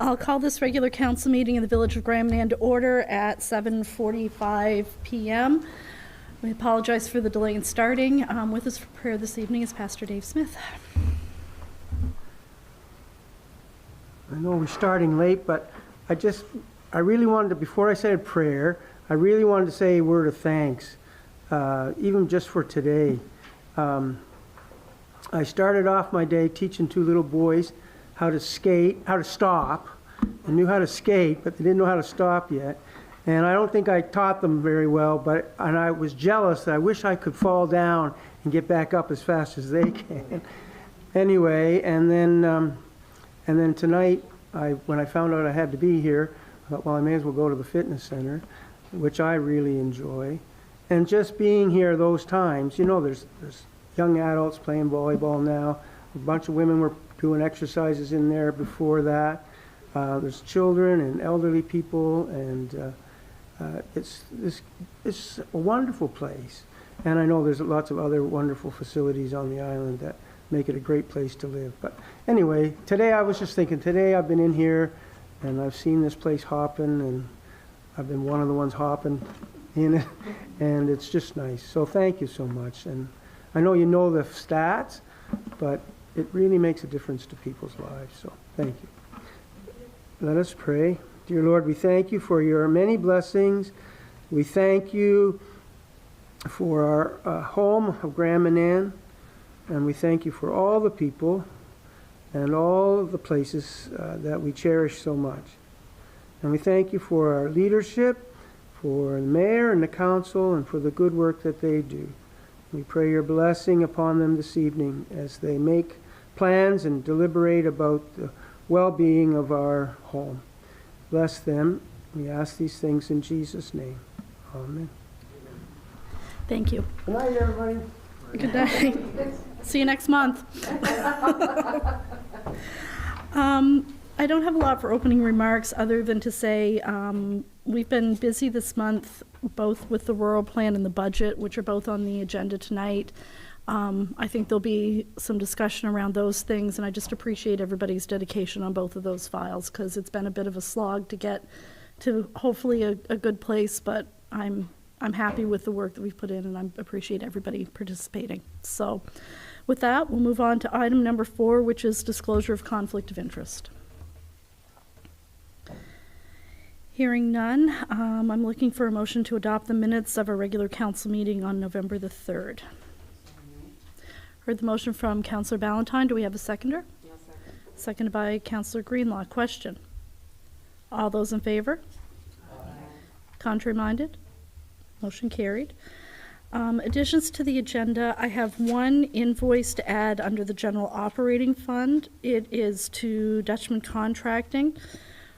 I'll call this regular council meeting in the Village of Grand Manan to order at 7:45 p.m. We apologize for the delay in starting. With us for prayer this evening is Pastor Dave Smith. I know we're starting late, but I really wanted to, before I said prayer, I really wanted to say a word of thanks, even just for today. I started off my day teaching two little boys how to stop. I knew how to skate, but they didn't know how to stop yet. And I don't think I taught them very well, and I was jealous that I wish I could fall down and get back up as fast as they can. Anyway, and then tonight, when I found out I had to be here, I thought, well, I may as well go to the fitness center, which I really enjoy. And just being here those times, you know, there's young adults playing volleyball now. A bunch of women were doing exercises in there before that. There's children and elderly people, and it's a wonderful place. And I know there's lots of other wonderful facilities on the island that make it a great place to live. But anyway, today I was just thinking, today I've been in here and I've seen this place hopping, and I've been one of the ones hopping in it, and it's just nice. So thank you so much. And I know you know the stats, but it really makes a difference to people's lives. So thank you. Let us pray. Dear Lord, we thank you for your many blessings. We thank you for our home of Grand Manan, and we thank you for all the people and all the places that we cherish so much. And we thank you for our leadership, for the mayor and the council, and for the good work that they do. We pray your blessing upon them this evening as they make plans and deliberate about the well-being of our home. Bless them. We ask these things in Jesus' name. Amen. Thank you. Good night, everybody. Good night. See you next month. I don't have a lot for opening remarks other than to say we've been busy this month, both with the rural plan and the budget, which are both on the agenda tonight. I think there'll be some discussion around those things, and I just appreciate everybody's dedication on both of those files, because it's been a bit of a slog to get to hopefully a good place, but I'm happy with the work that we've put in, and I appreciate everybody participating. So with that, we'll move on to item number 4, which is disclosure of conflict of interest. Hearing none, I'm looking for a motion to adopt the minutes of our regular council meeting on November the 3rd. Heard the motion from Councillor Ballantyne. Do we have a seconder? No, second. Seconded by Councillor Greenlaw. Question. All those in favor? Aye. Contrary minded? Motion carried. Additions to the agenda. I have one invoice to add under the general operating fund. It is to Dutchman Contracting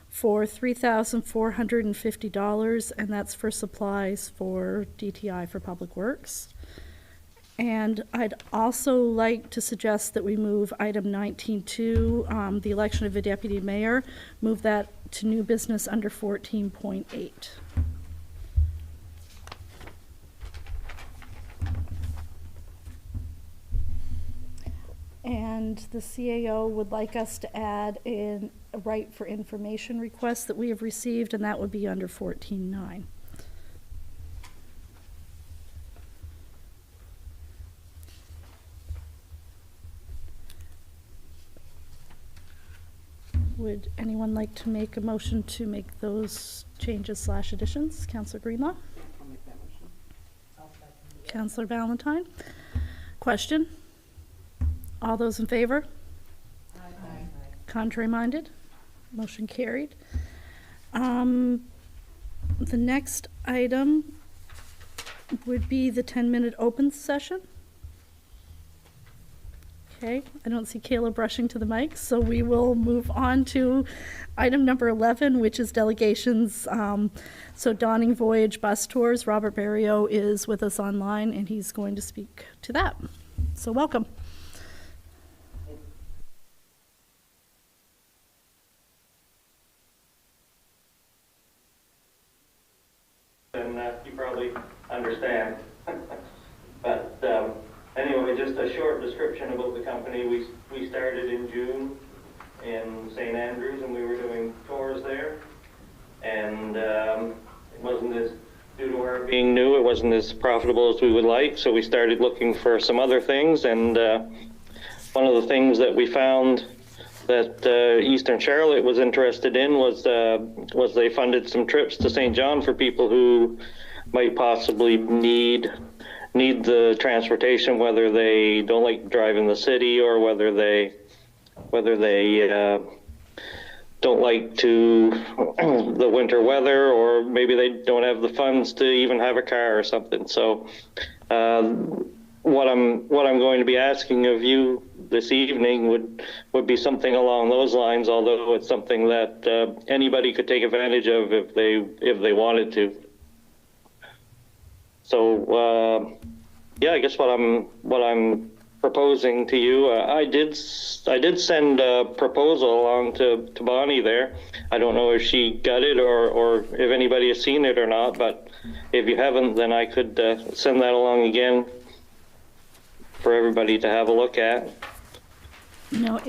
for $3,450, and that's for supplies for DTI for Public Works. And I'd also like to suggest that we move item 19.2, the election of a deputy mayor, move that to new business under 14.8. And the CAO would like us to add in a right for information request that we have received, and that would be under 14.9. Would anyone like to make a motion to make those changes / additions? Councillor Greenlaw? I'll make that motion. I'll second. Councillor Ballantyne? Question? All those in favor? Aye. Contrary minded? Motion carried. The next item would be the 10-minute open session. Okay, I don't see Caleb rushing to the mic, so we will move on to item number 11, which is delegations. So Dawning Voyage Bus Tours. Robert Barrio is with us online, and he's going to speak to that. So welcome. And you probably understand. But anyway, just a short description about the company. We started in June in St. Andrews, and we were doing tours there. And it wasn't as, due to our being new, it wasn't as profitable as we would like, so we started looking for some other things. And one of the things that we found that Eastern Charlotte was interested in was they funded some trips to St. John for people who might possibly need the transportation, whether they don't like driving the city or whether they don't like to the winter weather, or maybe they don't have the funds to even have a car or something. So what I'm going to be asking of you this evening would be something along those lines, although it's something that anybody could take advantage of if they wanted to. So yeah, I guess what I'm proposing to you, I did send a proposal along to Bonnie there. I don't know if she got it or if anybody has seen it or not, but if you haven't, then I could send that along again for everybody to have a look at. No,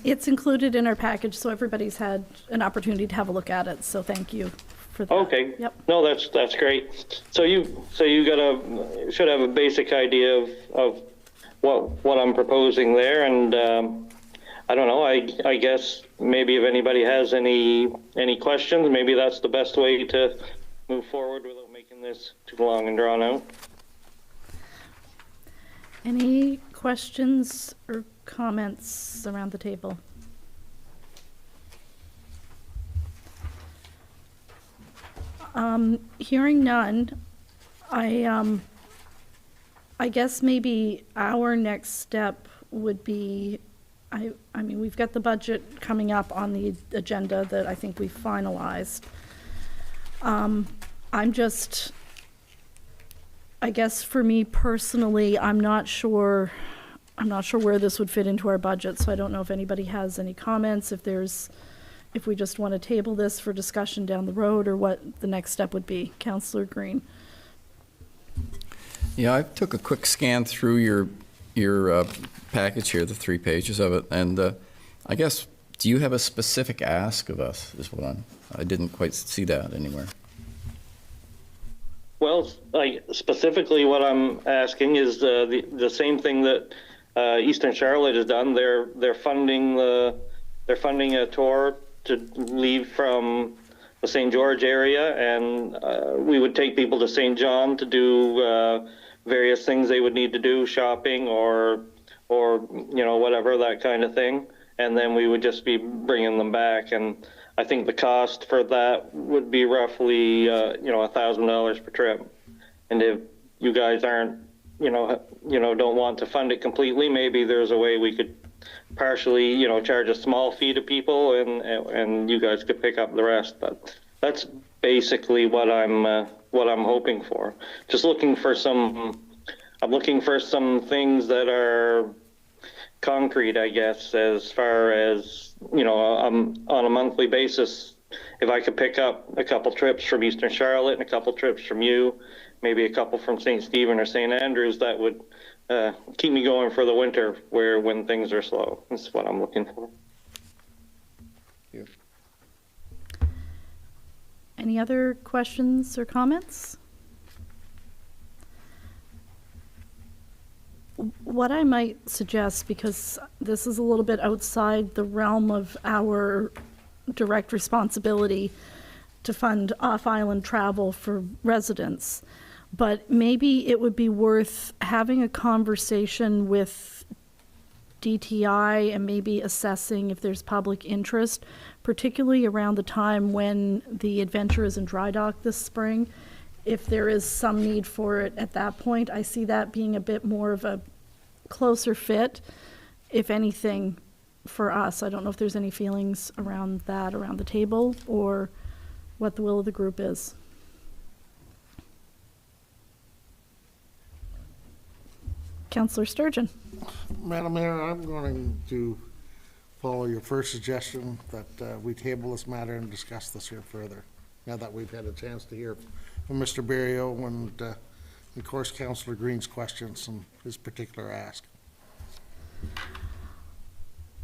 it's included in our package, so everybody's had an opportunity to have a look at it, so thank you for that. Okay. Yep. No, that's great. So you should have a basic idea of what I'm proposing there, and I don't know. I guess maybe if anybody has any questions, maybe that's the best way to move forward without making this too long and drawn out. Any questions or comments around the table? Hearing none, I guess maybe our next step would be, I mean, we've got the budget coming up on the agenda that I think we've finalized. I guess for me personally, I'm not sure where this would fit into our budget, so I don't know if anybody has any comments, if we just want to table this for discussion down the road, or what the next step would be. Councillor Green. Yeah, I took a quick scan through your package here, the 3 pages of it, and I guess, do you have a specific ask of us, is what I didn't quite see that anywhere. Well, Specifically what I'm asking is the same thing that Eastern Charlotte has done. They're funding a tour to leave from the St. George area, and we would take people to St. John to do various things they would need to do, shopping or whatever, that kind of thing, and then we would just be bringing them back. And I think the cost for that would be roughly $1,000 per trip. And if you guys aren't don't want to fund it completely, maybe there's a way we could partially charge a small fee to people, and you guys could pick up the rest. But that's basically what I'm hoping for. Just looking for some things that are concrete, I guess, as far as on a monthly basis. If I could pick up a couple trips from Eastern Charlotte and a couple trips from you, maybe a couple from St. Stephen or St. Andrews, that would keep me going for the winter, when things are slow. That's what I'm looking for. Yeah. Any other questions or comments? What I might suggest, because this is a little bit outside the realm of our direct responsibility to fund off-island travel for residents, but maybe it would be worth having a conversation with DTI and maybe assessing if there's public interest, particularly around the time when the Adventure is in dry dock this spring. If there is some need for it at that point, I see that being a bit more of a closer fit, if anything, for us. I don't know if there's any feelings around that, around the table, or what the will of the group is. Councillor Sturgeon. Madam Mayor, I'm going to follow your first suggestion that we table this matter and discuss this here further, now that we've had a chance to hear from Mr. Berrio and, of course, Councillor Green's questions and his particular ask.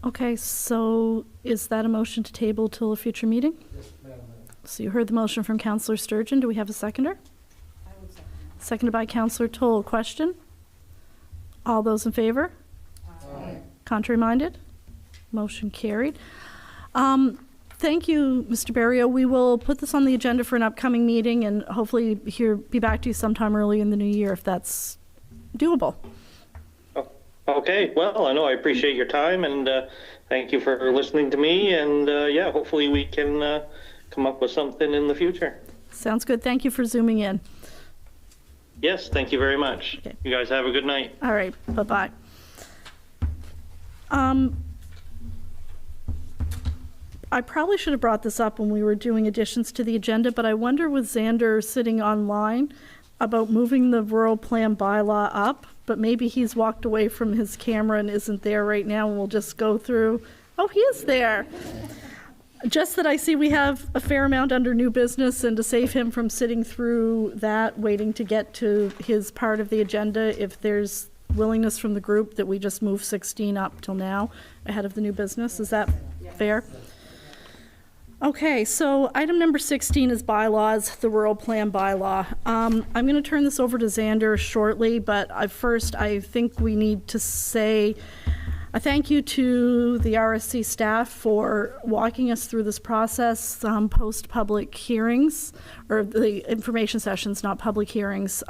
Okay, so is that a motion to table till a future meeting? Yes, Madam Mayor. So you heard the motion from Councillor Sturgeon. Do we have a seconder? I would second. Seconded by Councillor Toll. Question? All those in favor? Aye. Contrary minded? Motion carried. Thank you, Mr. Barrio. We will put this on the agenda for an upcoming meeting and hopefully be back to you sometime early in the new year if that's doable. Okay, well, I know I appreciate your time, and thank you for listening to me, and yeah, hopefully we can come up with something in the future. Sounds good. Thank you for zooming in. Yes, thank you very much. Okay. You guys have a good night. All right, bye-bye. I probably should have brought this up when we were doing additions to the agenda, but I wonder with Xander sitting online about moving the rural plan bylaw up, but maybe he's walked away from his camera and isn't there right now, and we'll just go through. Oh, he is there. Just that I see we have a fair amount under new business, and to save him from sitting through that, waiting to get to his part of the agenda, if there's willingness from the group that we just move 16 up till now ahead of the new business. Is that fair? Okay, so item number 16 is bylaws, the rural plan bylaw. I'm going to turn this over to Xander shortly, but first I think we need to say a thank you to the RSC staff for walking us through this process post-public hearings, or the information sessions, not public hearings.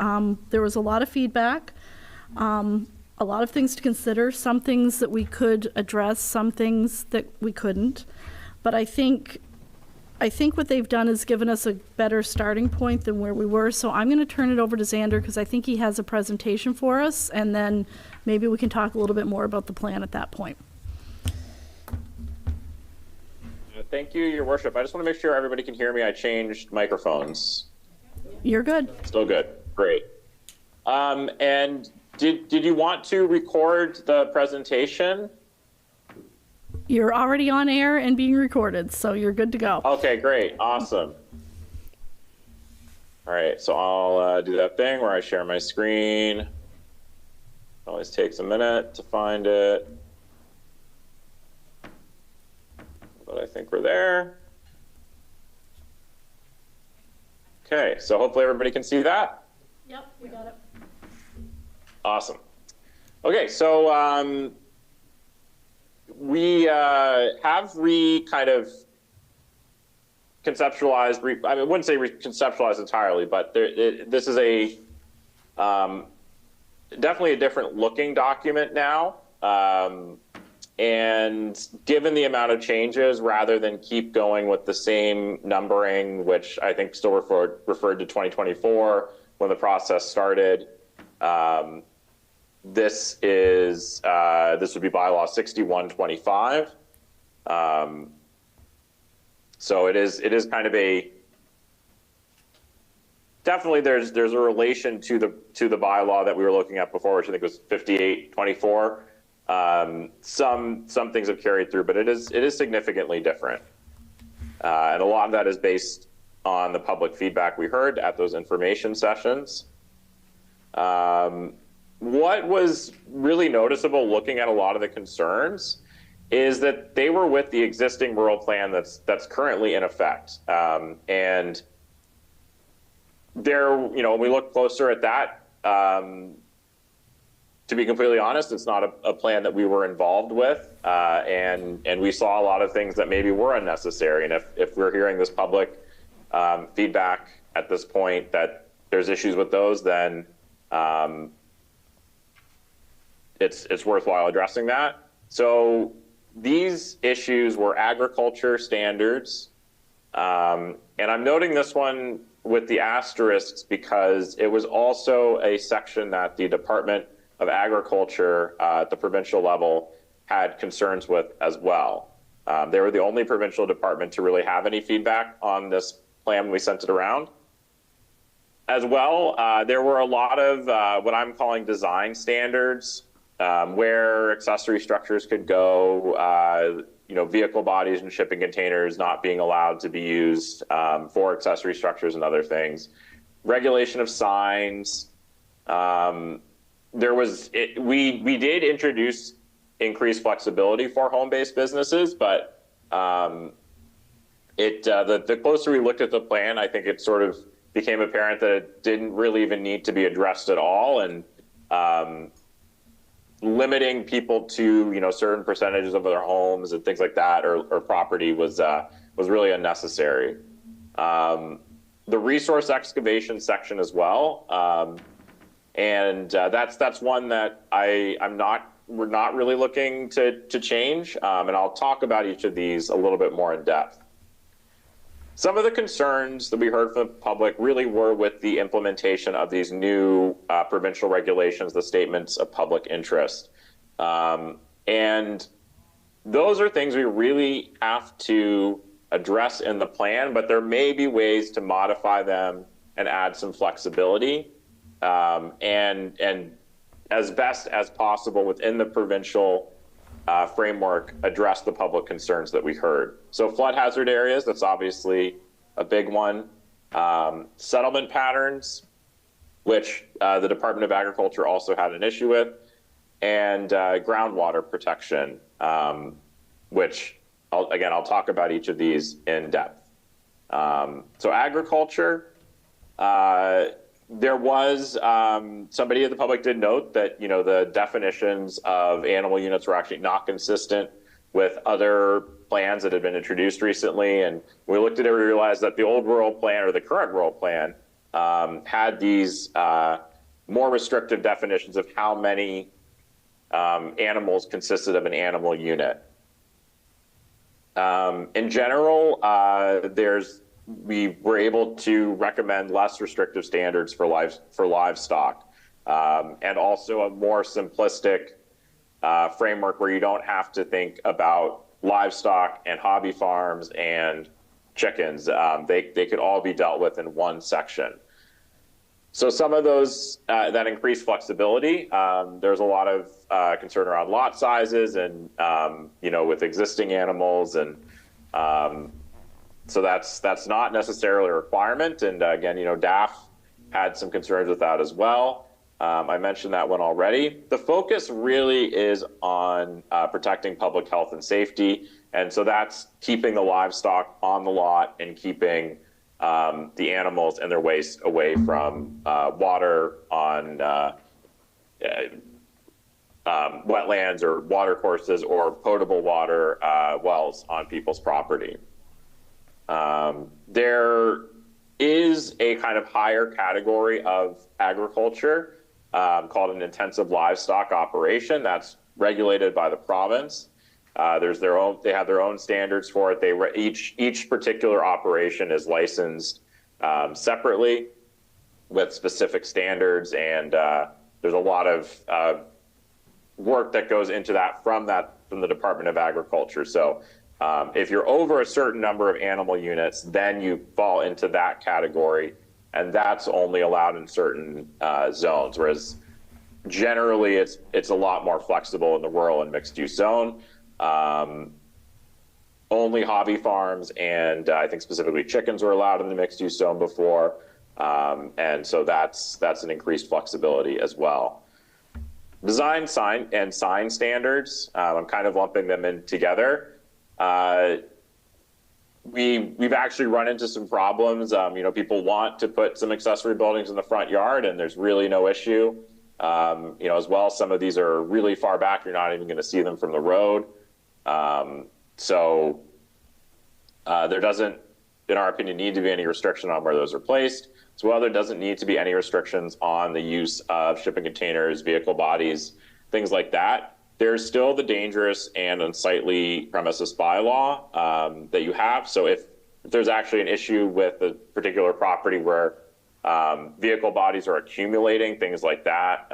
There was a lot of feedback, a lot of things to consider, some things that we could address, some things that we couldn't. But I think what they've done is given us a better starting point than where we were. So I'm going to turn it over to Xander because I think he has a presentation for us, and then maybe we can talk a little bit more about the plan at that point. Thank you, Your Worship. I just want to make sure everybody can hear me. I changed microphones. You're good. Still good. Great. And did you want to record the presentation? You're already on air and being recorded, so you're good to go. Okay, great. Awesome. All right, so I'll do that thing where I share my screen. It always takes a minute to find it. But I think we're there. Okay, so hopefully everybody can see that. Yep, we got it. Awesome. Okay, so we have kind of conceptualized, I wouldn't say conceptualized entirely, but this is a definitely a different looking document now. And given the amount of changes, rather than keep going with the same numbering, which I think still referred to 2024 when the process started, this would be bylaw 6125. So it is kind of definitely there's a relation to the bylaw that we were looking at before, which I think was 5824. Some things have carried through, but it is significantly different. And a lot of that is based on the public feedback we heard at those information sessions. What was really noticeable looking at a lot of the concerns is that they were with the existing rural plan that's currently in effect. And there, when we look closer at that, to be completely honest, it's not a plan that we were involved with. And we saw a lot of things that maybe were unnecessary. And if we're hearing this public feedback at this point that there's issues with those, then it's worthwhile addressing that. So these issues were agriculture standards. And I'm noting this one with the asterisks because it was also a section that the Department of Agriculture at the provincial level had concerns with as well. They were the only provincial department to really have any feedback on this plan when we sent it around. As well, there were a lot of what I'm calling design standards, where accessory structures could go, vehicle bodies and shipping containers not being allowed to be used for accessory structures and other things. Regulation of signs. We did introduce increased flexibility for home-based businesses, but the closer we looked at the plan, I think it sort of became apparent that it didn't really even need to be addressed at all, and limiting people to certain percentages of their homes and things like that or property was really unnecessary. The resource excavation section as well, and that's one that we're not really looking to change, and I'll talk about each of these a little bit more in depth. Some of the concerns that we heard from the public really were with the implementation of these new provincial regulations, the statements of public interest. And those are things we really have to address in the plan, but there may be ways to modify them and add some flexibility, and as best as possible within the provincial framework, address the public concerns that we heard. So flood hazard areas, that's obviously a big one. Settlement patterns, which the Department of Agriculture also had an issue with, and groundwater protection, which I'll talk about each of these in depth. So agriculture, there was somebody in the public did note that the definitions of animal units were actually not consistent with other plans that had been introduced recently, and we looked at it, we realized that the old rural plan or the current rural plan had these more restrictive definitions of how many animals consisted of an animal unit. In general, we were able to recommend less restrictive standards for livestock, and also a more simplistic framework where you don't have to think about livestock and hobby farms and chickens. They could all be dealt with in one section. So some of those that increased flexibility, there's a lot of concern around lot sizes and with existing animals, and so that's not necessarily a requirement. And again, DAF had some concerns with that as well. I mentioned that one already. The focus really is on protecting public health and safety, and so that's keeping the livestock on the lot and keeping the animals and their waste away from water on wetlands or water courses or potable water wells on people's property. There is a kind of higher category of agriculture called an intensive livestock operation that's regulated by the province. They have their own standards for it. Each particular operation is licensed separately with specific standards, and there's a lot of work that goes into that from the Department of Agriculture. So if you're over a certain number of animal units, then you fall into that category, and that's only allowed in certain zones, whereas generally it's a lot more flexible in the rural and mixed use zone. Only hobby farms and I think specifically chickens were allowed in the mixed use zone before, and so that's an increased flexibility as well. Design, sign, and sign standards, I'm kind of lumping them in together. We've actually run into some problems. People want to put some accessory buildings in the front yard, and there's really no issue. As well, some of these are really far back. You're not even going to see them from the road. So there doesn't, in our opinion, need to be any restriction on where those are placed. As well, there doesn't need to be any restrictions on the use of shipping containers, vehicle bodies, things like that. There's still the dangerous and unsightly premises bylaw that you have. So if there's actually an issue with a particular property where vehicle bodies are accumulating, things like that,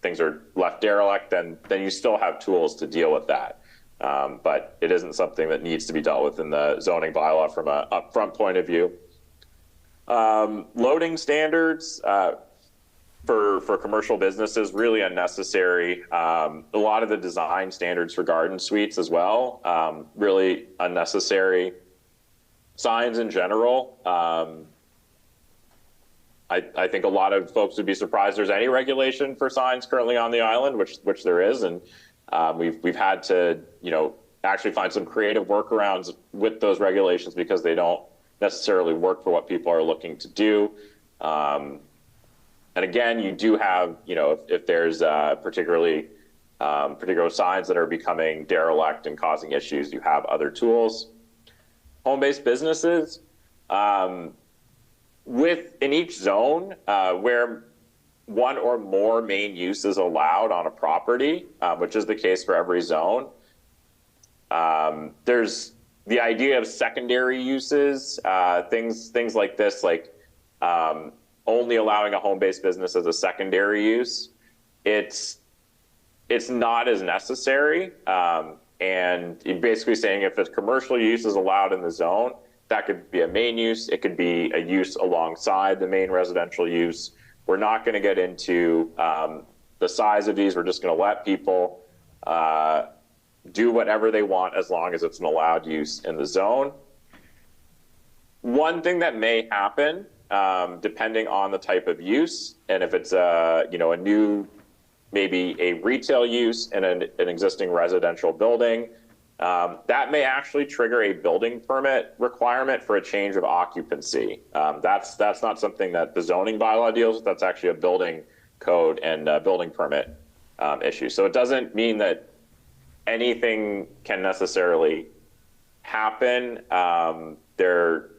things are left derelict, then you still have tools to deal with that. But it isn't something that needs to be dealt with in the zoning bylaw from an upfront point of view. Loading standards for commercial businesses, really unnecessary. A lot of the design standards for garden suites as well, really unnecessary. Signs in general, I think a lot of folks would be surprised there's any regulation for signs currently on the island, which there is, and We've had to, actually find some creative workarounds with those regulations because they don't necessarily work for what people are looking to do. And again, you do have, if there's particular signs that are becoming derelict and causing issues, you have other tools. Home-based businesses, in each zone where one or more main use is allowed on a property, which is the case for every zone. There's the idea of secondary uses, things like this, like only allowing a home-based business as a secondary use. It's not as necessary, and you're basically saying if a commercial use is allowed in the zone, that could be a main use. It could be a use alongside the main residential use. We're not going to get into the size of these. We're just going to let people do whatever they want as long as it's an allowed use in the zone. One thing that may happen, depending on the type of use, and if it's a new, maybe a retail use in an existing residential building, that may actually trigger a building permit requirement for a change of occupancy. That's not something that the zoning bylaw deals with. That's actually a building code and building permit issue. So it doesn't mean that anything can necessarily happen. There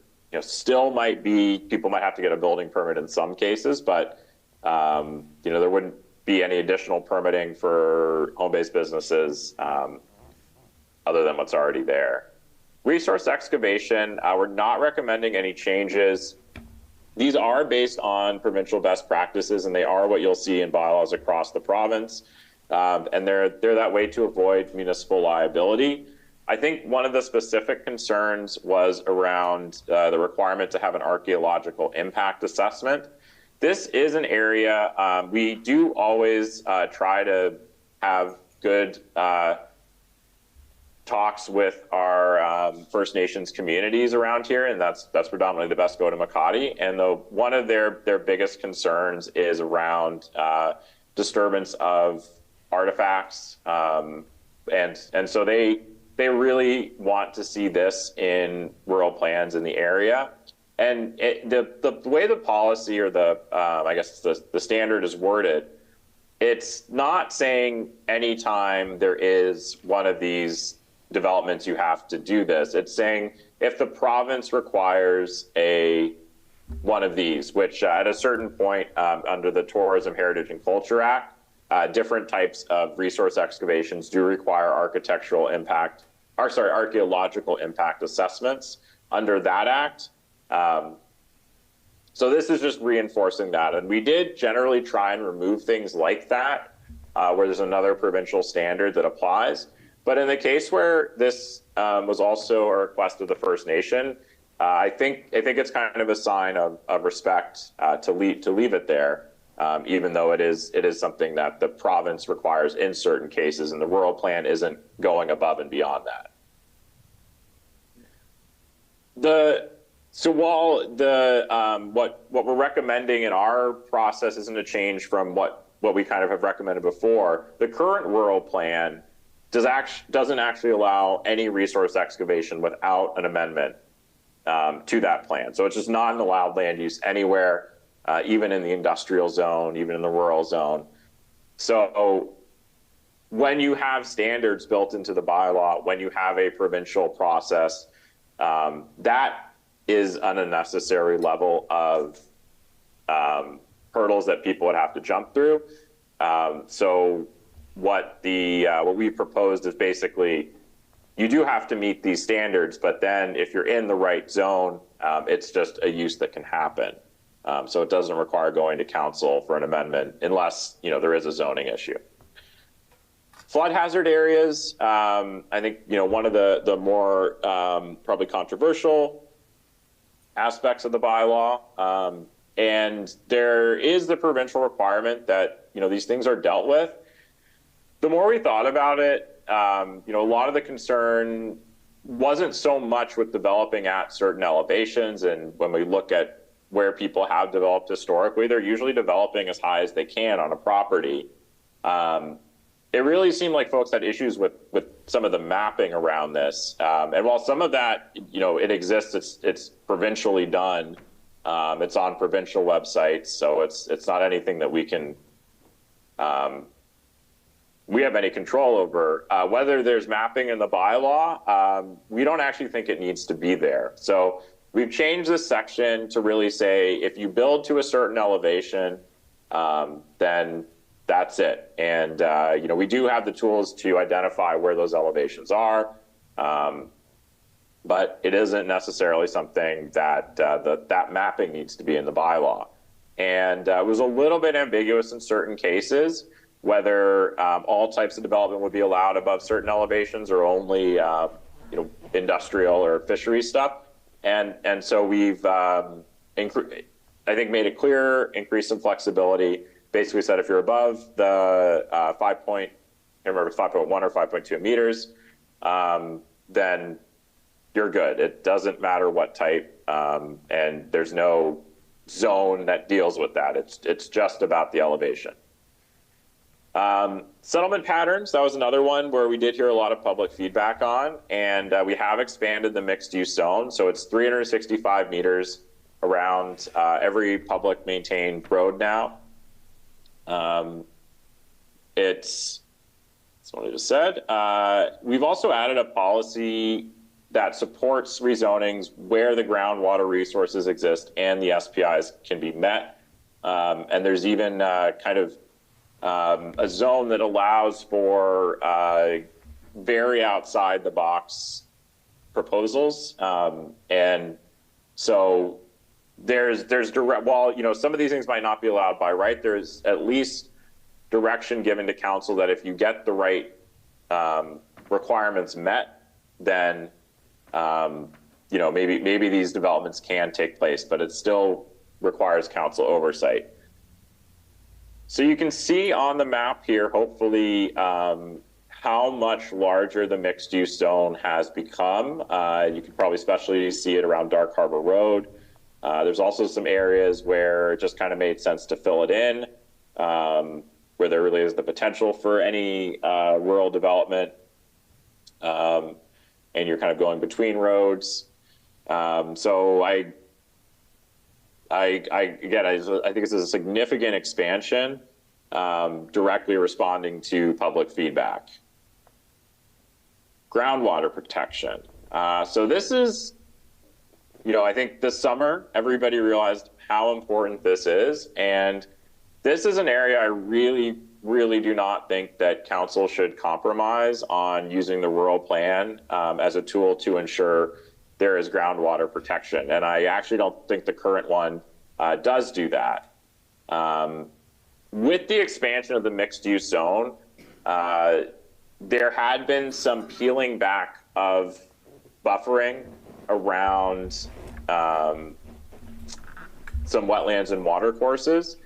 still might be, people might have to get a building permit in some cases, but there wouldn't be any additional permitting for home-based businesses other than what's already there. Resource excavation, we're not recommending any changes. These are based on provincial best practices, and they are what you'll see in bylaws across the province. And they're that way to avoid municipal liability. I think one of the specific concerns was around the requirement to have an archaeological impact assessment. This is an area we do always try to have good talks with our First Nations communities around here, and that's predominantly the Besco to Makati. And one of their biggest concerns is around disturbance of artifacts, and so they really want to see this in rural plans in the area. And the way the policy or I guess the standard is worded, it's not saying anytime there is one of these developments you have to do this. It's saying if the province requires one of these, which at a certain point under the Tourism, Heritage and Culture Act, different types of resource excavations do require archaeological impact assessments under that act. So this is just reinforcing that. And we did generally try and remove things like that, where there's another provincial standard that applies. But in the case where this was also a request of the First Nation, I think it's kind of a sign of respect to leave it there, even though it is something that the province requires in certain cases, and the rural plan isn't going above and beyond that. So while what we're recommending in our process isn't a change from what we kind of have recommended before, the current rural plan doesn't actually allow any resource excavation without an amendment to that plan. So it's just not an allowed land use anywhere, even in the industrial zone, even in the rural zone. So when you have standards built into the bylaw, when you have a provincial process, that is an unnecessary level of hurdles that people would have to jump through. So what we proposed is basically you do have to meet these standards, but then if you're in the right zone, it's just a use that can happen. So it doesn't require going to council for an amendment unless there is a zoning issue. Flood hazard areas, I think one of the more probably controversial aspects of the bylaw, and there is the provincial requirement that these things are dealt with. The more we thought about it, a lot of the concern wasn't so much with developing at certain elevations, and when we look at where people have developed historically, they're usually developing as high as they can on a property. it really seemed like folks had issues with some of the mapping around this. And while some of that, it exists, it's provincially done. It's on provincial websites, so it's not anything that we have any control over. Whether there's mapping in the bylaw, we don't actually think it needs to be there. So we've changed this section to really say if you build to a certain elevation, then that's it. And we do have the tools to identify where those elevations are, but it isn't necessarily something that that mapping needs to be in the bylaw. And it was a little bit ambiguous in certain cases whether all types of development would be allowed above certain elevations or only industrial or fishery stuff. And so we've I think made it clear, increased some flexibility. Basically said if you're above the 5.1 or 5.2 meters, then you're good. It doesn't matter what type, and there's no zone that deals with that. It's just about the elevation. Settlement patterns, that was another one where we did hear a lot of public feedback on, and we have expanded the mixed use zone. So it's 365 meters around every public maintained road now. That's what I just said. We've also added a policy that supports rezonings where the groundwater resources exist and the SPIs can be met. And there's even kind of a zone that allows for very outside the box proposals. And so there's direct, while, some of these things might not be allowed by right, there's at least direction given to council that if you get the right requirements met, then maybe these developments can take place, but it still requires council oversight. So you can see on the map here, hopefully, how much larger the mixed use zone has become. You can probably especially see it around Dark Harbor Road. There's also some areas where it just kind of made sense to fill it in, where there really is the potential for any rural development. And you're kind of going between roads. So I think this is a significant expansion, directly responding to public feedback. Groundwater protection. So this is, I think this summer, everybody realized how important this is. And this is an area I really, really do not think that council should compromise on using the rural plan as a tool to ensure there is groundwater protection. And I actually don't think the current one does do that. With the expansion of the mixed use zone, there had been some peeling back of buffering around some wetlands and water courses.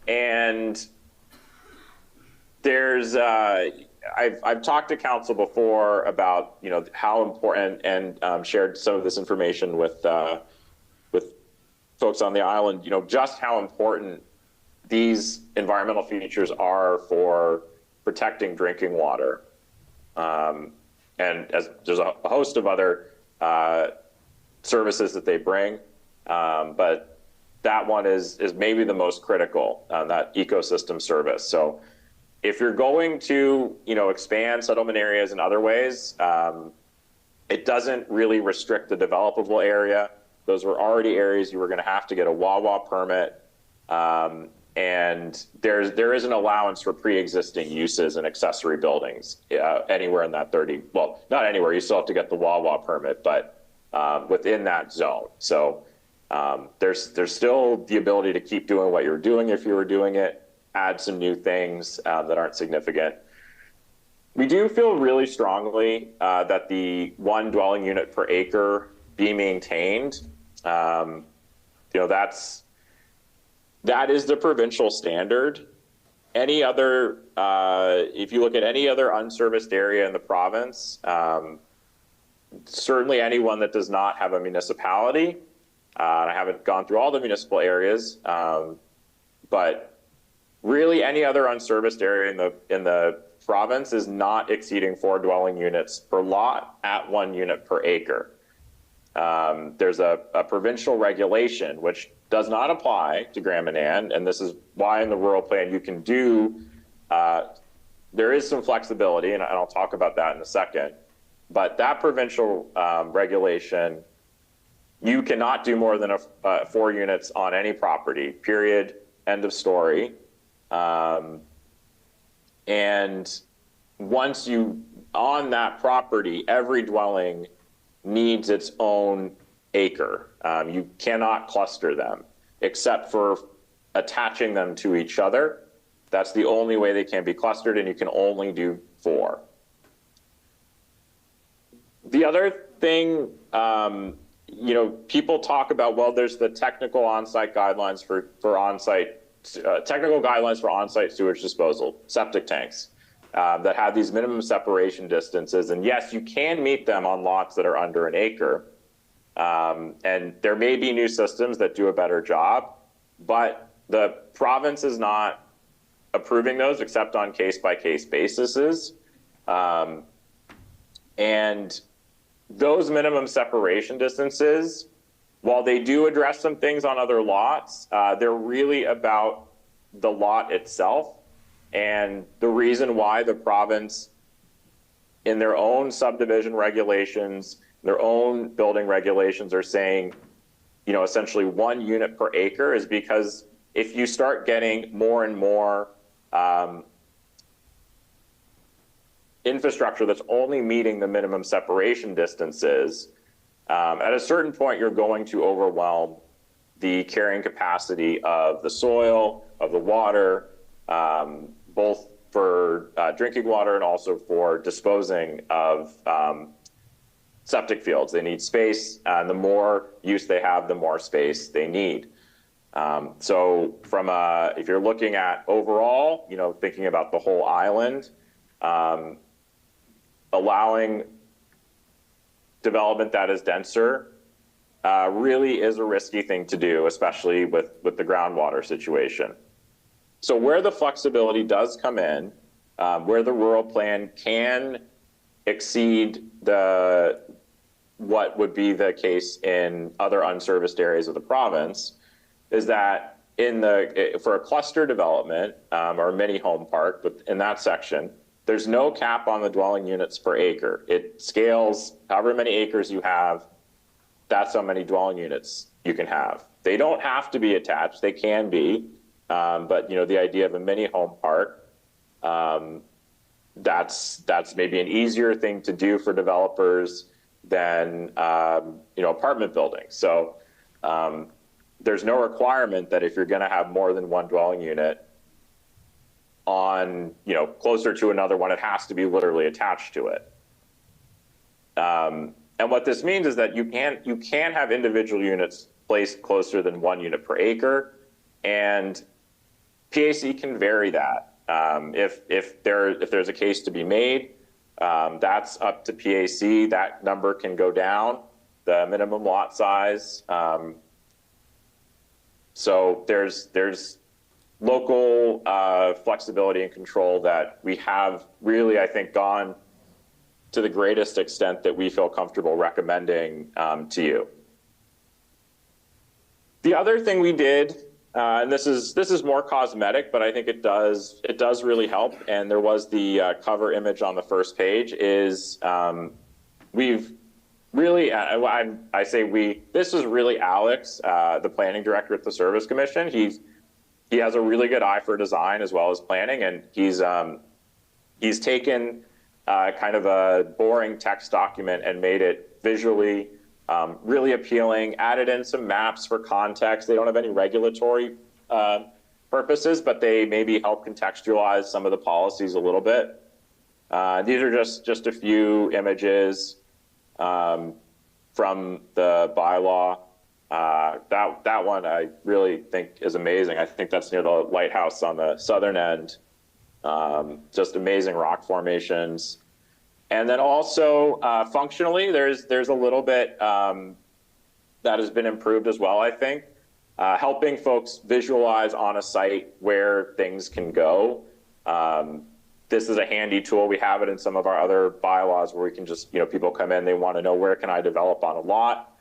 And there's I've talked to council before about how important, and shared some of this information with folks on the island, just how important these environmental features are for protecting drinking water. And as there's a host of other services that they bring, but that one is maybe the most critical, that ecosystem service. So if you're going to, expand settlement areas in other ways, it doesn't really restrict the developable area. Those were already areas you were going to have to get a WAWA permit. And there is an allowance for pre-existing uses and accessory buildings anywhere in that 30, well, not anywhere, you still have to get the WAWA permit, but within that zone. So there's still the ability to keep doing what you're doing if you were doing it, add some new things that aren't significant. We do feel really strongly that the one dwelling unit per acre be maintained. That is the provincial standard. Any other, if you look at any other unserviced area in the province, certainly anyone that does not have a municipality, I haven't gone through all the municipal areas, but really any other unserviced area in the province is not exceeding 4 dwelling units per lot at 1 unit per acre. There's a provincial regulation which does not apply to Grand Manan, and this is why in the rural plan you can do, there is some flexibility, and I'll talk about that in a second, but that provincial regulation, you cannot do more than 4 units on any property, period, end of story. And once you, on that property, every dwelling needs its own acre. You cannot cluster them except for attaching them to each other. That's the only way they can be clustered, and you can only do 4. The other thing, you know, people talk about, well, there's the technical on-site guidelines for on-site, technical guidelines for on-site sewage disposal, septic tanks, that have these minimum separation distances. And yes, you can meet them on lots that are under an acre. And there may be new systems that do a better job, but the province is not approving those except on case-by-case basis. And those minimum separation distances, while they do address some things on other lots, they're really about the lot itself. And the reason why the province, in their own subdivision regulations, their own building regulations, are saying, you know, essentially 1 unit per acre, is because if you start getting more and more infrastructure that's only meeting the minimum separation distances, at a certain point, you're going to overwhelm the carrying capacity of the soil, of the water, both for drinking water and also for disposing of septic fields. They need space, and the more use they have, the more space they need. So from if you're looking at overall, you know, thinking about the whole island, allowing development that is denser really is a risky thing to do, especially with the groundwater situation. So where the flexibility does come in, where the rural plan can exceed what would be the case in other unserviced areas of the province, is that for a cluster development or a mini home park, but in that section, there's no cap on the dwelling units per acre. It scales however many acres you have, that's how many dwelling units you can have. They don't have to be attached, they can be, but you know, the idea of a mini home park, that's maybe an easier thing to do for developers than you know, apartment buildings. So there's no requirement that if you're going to have more than 1 dwelling unit on, you know, closer to another one, it has to be literally attached to it. And what this means is that you can have individual units placed closer than 1 unit per acre, and PAC can vary that. If there's a case to be made, that's up to PAC. That number can go down, the minimum lot size. So there's local flexibility and control that we have really, I think, gone to the greatest extent that we feel comfortable recommending to you. The other thing we did, and this is more cosmetic, but I think it does really help. And there was the cover image on the first page. Is we've really, I say we. This is really Alex, the planning director at the Service Commission. He has a really good eye for design as well as planning, and he's taken kind of a boring text document and made it visually really appealing, added in some maps for context. They don't have any regulatory purposes, but they maybe help contextualize some of the policies a little bit. These are just a few images from the bylaw. That one I really think is amazing. I think that's near the lighthouse on the southern end. Just amazing rock formations. And then also functionally, there's a little bit that has been improved as well, I think, helping folks visualize on a site where things can go. this is a handy tool. We have it in some of our other bylaws where we can just, people come in, they want to know where can I develop on a lot.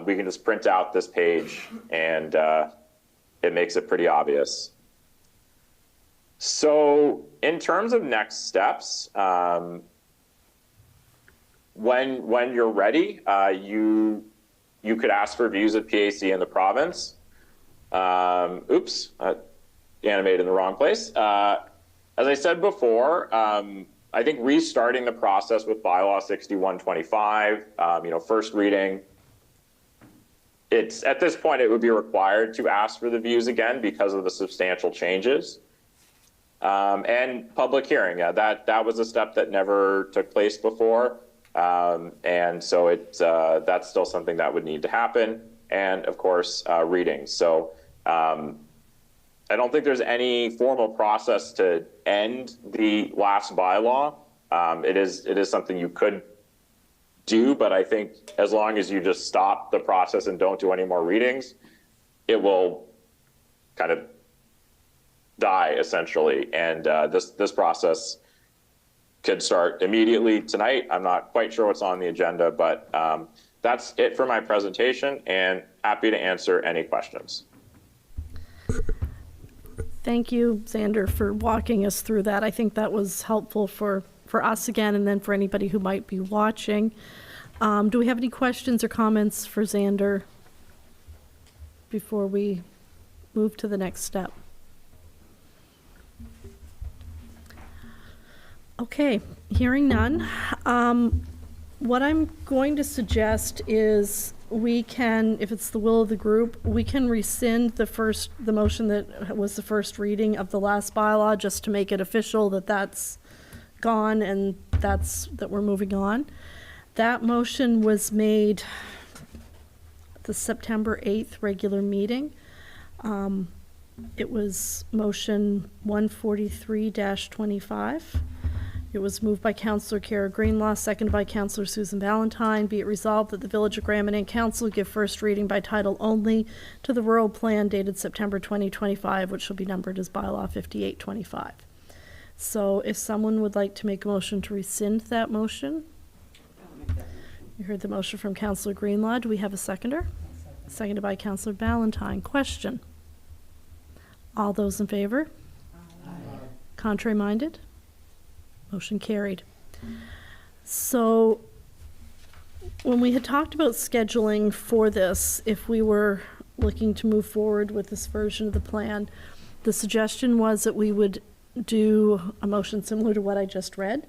We can just print out this page and it makes it pretty obvious. So in terms of next steps, when you're ready, you could ask for views of PAC in the province. Animated in the wrong place. As I said before, I think restarting the process with bylaw 6125, first reading, at this point it would be required to ask for the views again because of the substantial changes. And public hearing, that was a step that never took place before. And so that's still something that would need to happen. And of course, readings. So I don't think there's any formal process to end the last bylaw. It is something you could do, but I think as long as you just stop the process and don't do any more readings, it will kind of die essentially. And this process could start immediately tonight. I'm not quite sure what's on the agenda, but that's it for my presentation, and happy to answer any questions. Thank you, Xander, for walking us through that. I think that was helpful for us again, and then for anybody who might be watching. Do we have any questions or comments for Xander before we move to the next step? Okay, hearing none. What I'm going to suggest is we can, if it's the will of the group, we can rescind the motion that was the first reading of the last bylaw, just to make it official that that's gone and that we're moving on. That motion was made at the September 8th regular meeting. It was motion 143-25. It was moved by Councillor Kara Greenlaw, seconded by Councillor Susan Ballantyne. Be it resolved that the Village of Grand Manan Council give first reading by title only to the rural plan dated September 2025, which shall be numbered as bylaw 5825. So if someone would like to make a motion to rescind that motion. I'll make that motion. You heard the motion from Councillor Greenlaw. Do we have a seconder? Seconded by Councillor Ballantyne. Question. All those in favor? Contrary minded? Motion carried. So when we had talked about scheduling for this, if we were looking to move forward with this version of the plan, the suggestion was that we would do a motion similar to what I just read,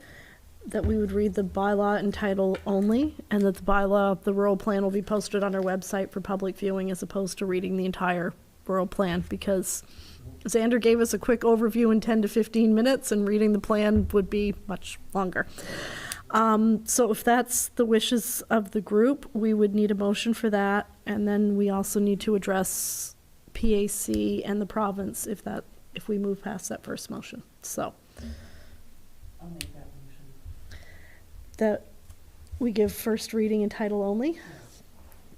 that we would read the bylaw in title only, and that the bylaw, the rural plan, will be posted on our website for public viewing as opposed to reading the entire rural plan, because Xander gave us a quick overview in 10 to 15 minutes, and reading the plan would be much longer. So if that's the wishes of the group, we would need a motion for that, and then we also need to address PAC and the province if we move past that first motion. So I'll make that motion. that we give first reading in title only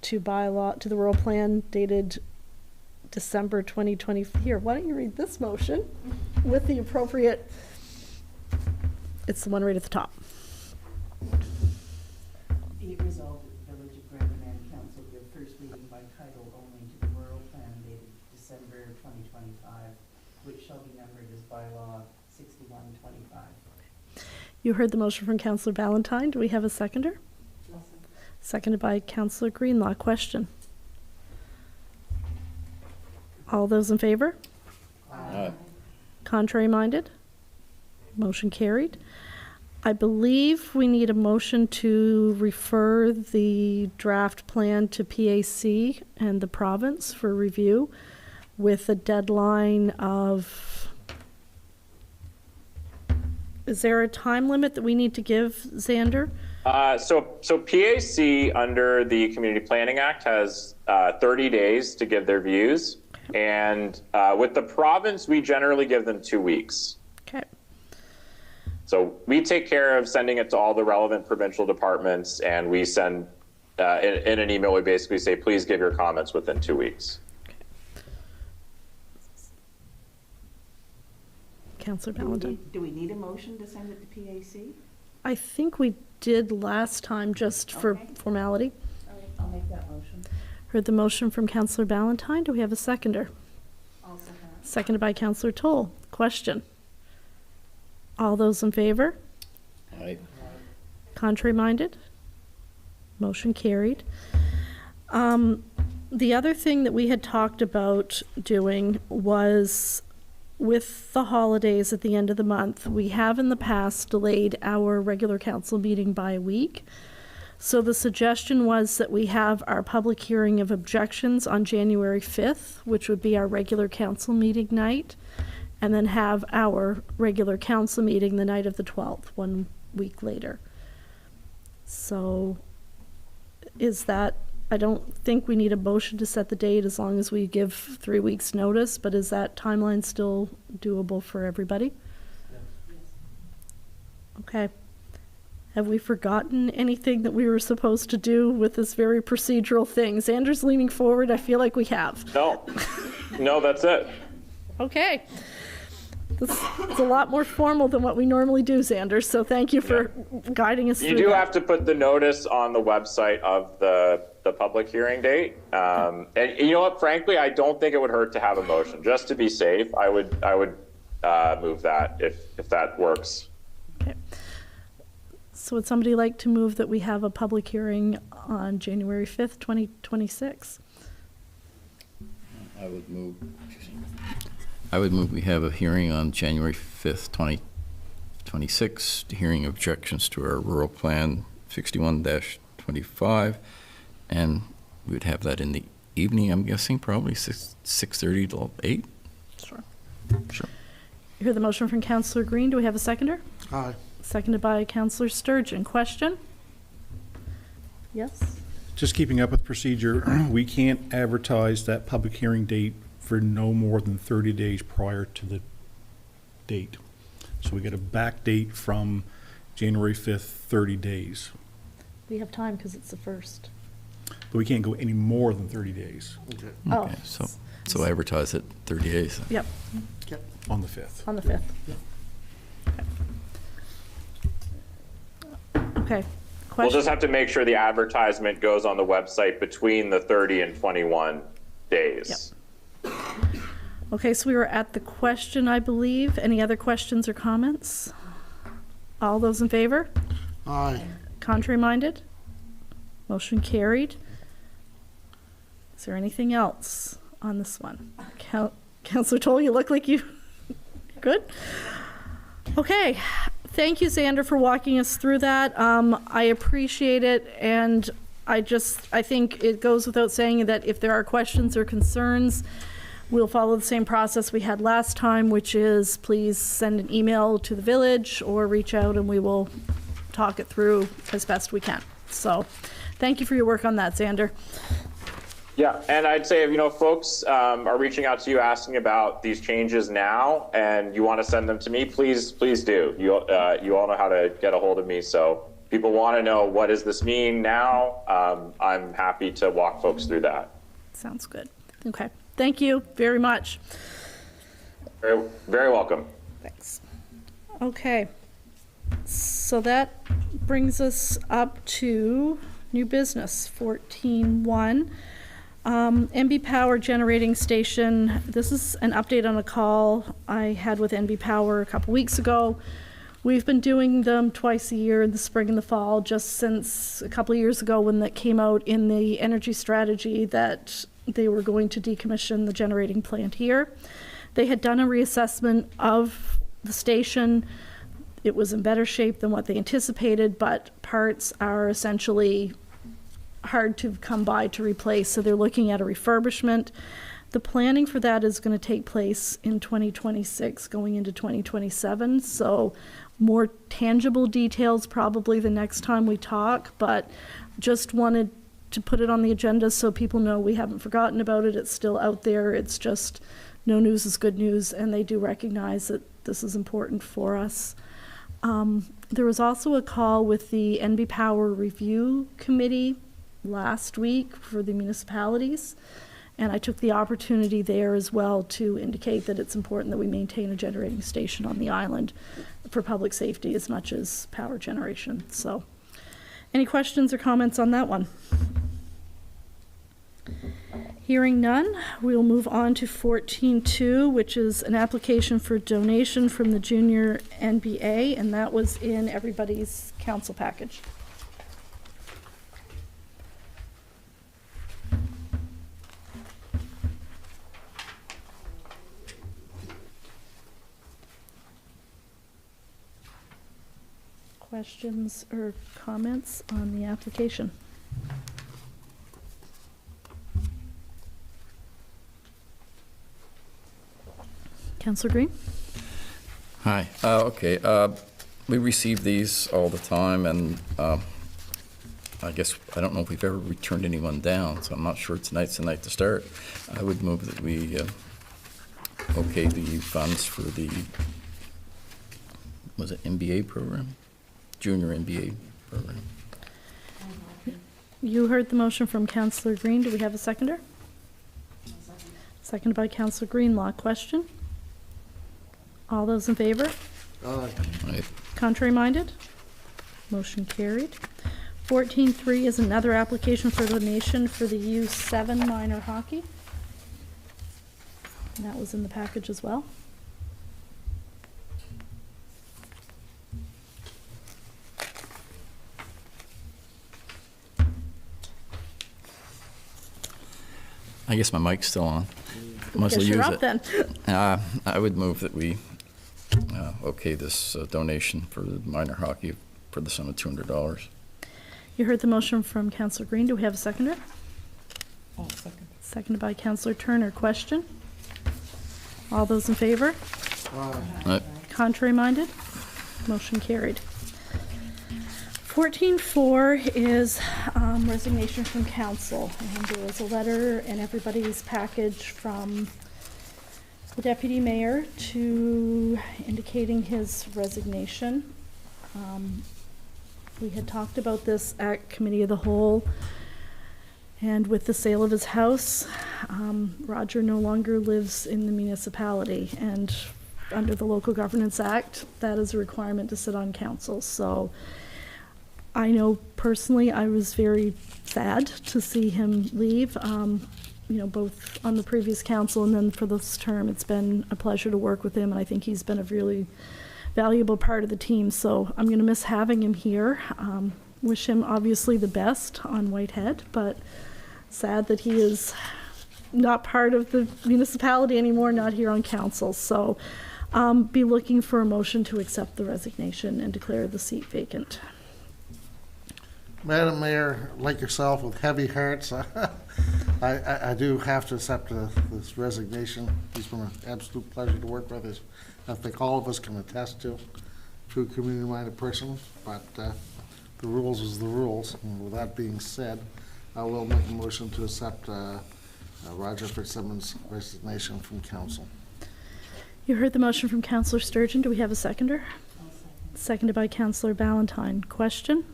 to the rural plan dated December 2020. Here, why don't you read this motion with the appropriate, it's the one right at the top. Be it resolved that the Village of Grand Manan Council give first reading by title only to the rural plan dated December 2025, which shall be numbered as bylaw 6125. You heard the motion from Councillor Ballantyne. Do we have a seconder? Seconded by Councillor Greenlaw. Question. All those in favor? Aye. Contrary minded? Motion carried. I believe we need a motion to refer the draft plan to PAC and the province for review with a deadline of, is there a time limit that we need to give, Xander? So PAC under the Community Planning Act has 30 days to give their views. And with the province, we generally give them 2 weeks. Okay. So we take care of sending it to all the relevant provincial departments, and we send, in an email, we basically say, please give your comments within 2 weeks. Counselor Do we Ballantyne. need- do we need a motion to send it to PAC? I think we did last time just for Okay. formality. All right, I'll make that motion. Heard the motion from Counselor Ballantyne. Do we have a seconder? I'll second it. Seconded by Counselor Toll. Question. All those in favor? Aye. Contrary minded? Motion carried. The other thing that we had talked about doing was with the holidays at the end of the month, we have in the past delayed our regular council meeting by a week. So the suggestion was that we have our public hearing of objections on January 5th, which would be our regular council meeting night, and then have our regular council meeting the night of the 12th, 1 week later. So is that, I don't think we need a motion to set the date as long as we give 3 weeks' notice, but is that timeline still doable for everybody? Okay. Have we forgotten anything that we were supposed to do with this very procedural thing? Xander's leaning forward. I feel like we have. No, no, that's it. Okay. It's a lot more formal than what we normally do, Xander, so thank you for guiding us through You do that. have to put the notice on the website of the public hearing date. And you know what, frankly, I don't think it would hurt to have a motion. Just to be safe, I would move that if that works. Okay. So would somebody like to move that we have a public hearing on January 5th, 2026? I would move we have a hearing on January 5th, 2026, hearing objections to our rural plan 61-25, and we would have that in the evening, I'm guessing, probably 6:30 to 8? Sure. Sure. You heard the motion from Councillor Green. Do we have a seconder? Aye. Seconded by Councillor Sturgeon. Question? Yes? Just keeping up with procedure, we can't advertise that public hearing date for no more than 30 days prior to the date. So we get a back date from January 5th, 30 days. We have time because it's the first. But we can't go any more than 30 days Okay. Oh. Okay, so advertise it 30 days. Yep, on the 5th. on the 5th. Okay. We'll Question? just have to make sure the advertisement goes on the website between the 30 and 21 days. Okay, so we were at the question, I believe. Any other questions or comments? All those in favor? Aye. Contrary minded? Motion carried. Is there anything else on this one? Councillor Toll, you look like you, good? Okay, thank you, Xander, for walking us through that. I appreciate it, and I think it goes without saying that if there are questions or concerns, we'll follow the same process we had last time, which is please send an email to the village or reach out and we will talk it through as best we can. So thank you for your work on that, Xander. Yeah, and I'd say if folks are reaching out to you asking about these changes now, and you want to send them to me, please do. You all know how to get a hold of me. So people want to know, what does this mean now? I'm happy to walk folks through that. Sounds good. Okay. Thank you very much. Very, very welcome. Thanks. Okay. So that brings us up to new business 14.1. NB Power Generating Station. This is an update on a call I had with NB Power a couple weeks ago. We've been doing them twice a year in the spring and the fall, just since a couple of years ago when that came out in the energy strategy that they were going to decommission the generating plant here. They had done a reassessment of the station. It was in better shape than what they anticipated, but parts are essentially hard to come by to replace, so they're looking at a refurbishment. The planning for that is going to take place in 2026, going into 2027, so more tangible details probably the next time we talk, but just wanted to put it on the agenda so people know we haven't forgotten about it. It's still out there. It's just no news is good news, and they do recognize that this is important for us. There was also a call with the NB Power Review Committee last week for the municipalities, And I took the opportunity there as well to indicate that it's important that we maintain a generating station on the island for public safety as much as power generation. So, any questions or comments on that one? Hearing none, we'll move on to 14.2, which is an application for donation from the junior NBA, and that was in everybody's council package. Questions or comments on the application? Councillor Green? Hi. Okay. We receive these all the time, and I guess I don't know if we've ever returned anyone down, so I'm not sure tonight's the night to start. I would move that we okay the funds for the, was it MBA program? Junior MBA program. You heard the motion from Councillor Green. Do we have a seconder? Seconded by Councillor Greenlaw. Question? All those in favor? Right. Contrary minded? Motion carried. 14.3 is another application for donation for the U7 minor hockey. And that was in the package as well. I guess my mic's still on. Must Guess use you're up it. then. I would move that we okay this donation for the minor hockey for the sum of $200. You heard the motion from Councillor Green. Do we have a seconder? I'll second. Seconded by Councillor Turner. Question? All those in favor? Right. Contrary minded? Motion carried. 14.4 is resignation from council. And there was a letter in everybody's package from the deputy mayor indicating his resignation. We had talked about this at committee of the whole, and with the sale of his house, Roger no longer lives in the municipality, and under the Local Governance Act, that is a requirement to sit on council. So I know personally I was very sad to see him leave, you know, both on the previous council and then for this term. It's been a pleasure to work with him, and I think he's been a really valuable part of the team. So I'm going to miss having him here. Wish him obviously the best on Whitehead, but sad that he is not part of the municipality anymore, not here on council. So be looking for a motion to accept the resignation and declare the seat vacant. Madam Mayor, like yourself, with heavy hearts, I do have to accept this resignation. He's been an absolute pleasure to work with. I think all of us can attest to. True community-minded person, but the rules is the rules. And with that being said, I will make a motion to accept Roger Fitzsimmons' resignation from council. You heard the motion from Councillor Sturgeon. Do we have a seconder? Seconded by Councillor Ballantyne. Question?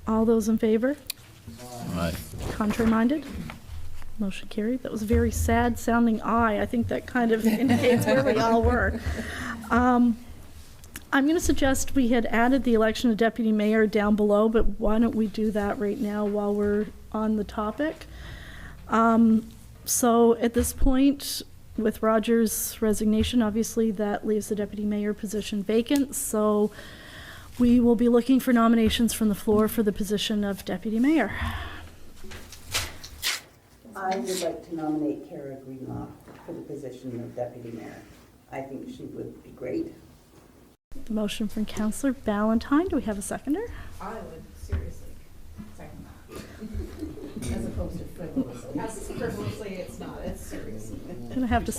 All those in favor? Right. Contrary minded? Motion carried. That was a very sad sounding aye. I think that kind of indicates where we all were. I'm going to suggest we had added the election of deputy mayor down below, but why don't we do that right now while we're on the topic? So at this point, with Roger's resignation, obviously that leaves the deputy mayor position vacant. So we will be looking for nominations from the floor for the position of deputy mayor. I would like to nominate Kara Greenlaw for the position of deputy mayor. I think she would be great. The motion from Councillor Ballantyne. Do we have a seconder? I would seriously second that. As opposed to frivolously. As frivolously, it's not, it's serious. Gonna have to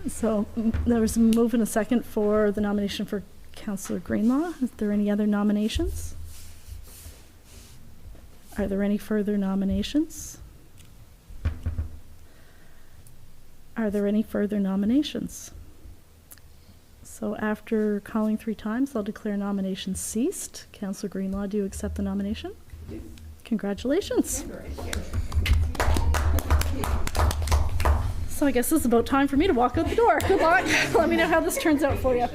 So there was a move and a second for the nomination for Councillor Greenlaw. Is there any other nominations? Are there any further nominations? Are there any further nominations? So after calling 3 times, I'll declare nominations ceased. Councillor Greenlaw, do you accept the nomination? Congratulations. So I guess it's about time for me to walk out the door. Good luck. Let me know how this turns out for you.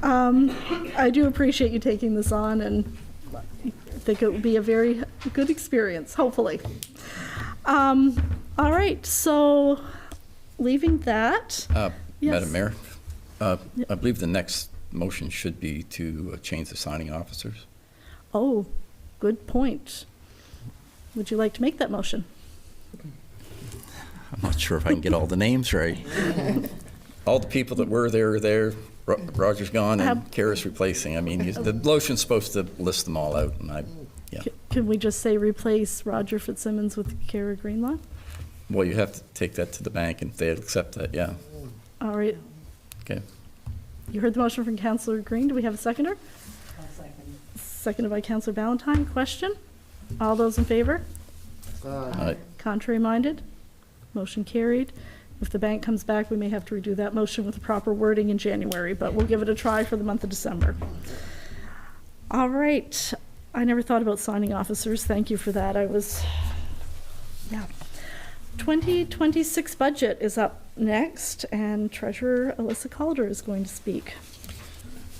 I do appreciate you taking this on, and I think it will be a very good experience, hopefully. All right, so leaving that. Yes. Madam Mayor, I believe the next motion should be to change the signing officers. Oh, good point. Would you like to make that motion? I'm not sure if I can get all the names right. All the people that were there are there. Roger's gone and Kara's replacing. I mean, the motion's supposed to list them all out, and yeah. Can we just say replace Roger Fitzsimmons with Kara Greenlaw? Well, you have to take that to the bank, and if they accept that, yeah. All right. Okay. You heard the motion from Councillor Green. Do we have a seconder? I'll second. Seconded by Councillor Valentine. Question? All those in favor? Contrary minded? Motion carried. If the bank comes back, we may have to redo that motion with the proper wording in January, but we'll give it a try for the month of December. All right. I never thought about signing officers. Thank you for that. Yeah. 2026 budget is up next, and Treasurer Alyssa Calder is going to speak.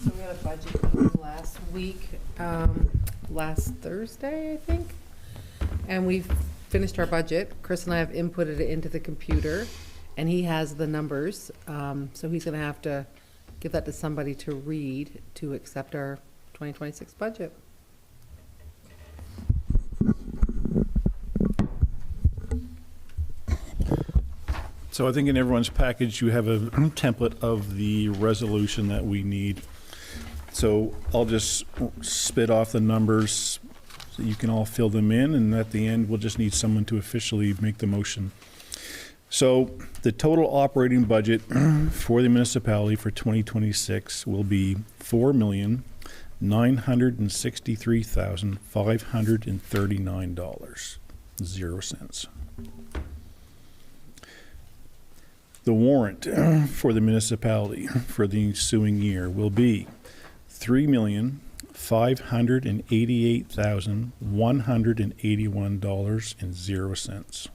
So we had a budget meeting last week, last Thursday, I think. And we've finished our budget. Chris and I have inputted it into the computer, and he has the numbers. So he's gonna have to give that to somebody to read to accept our 2026 budget. So I think in everyone's package, you have a template of the resolution that we need. So I'll just spit off the numbers so you can all fill them in, and at the end, we'll just need someone to officially make the motion. So the total operating budget for the municipality for 2026 will be $4,963,539.00. The warrant for the municipality for the ensuing year will be $3,588,181.00.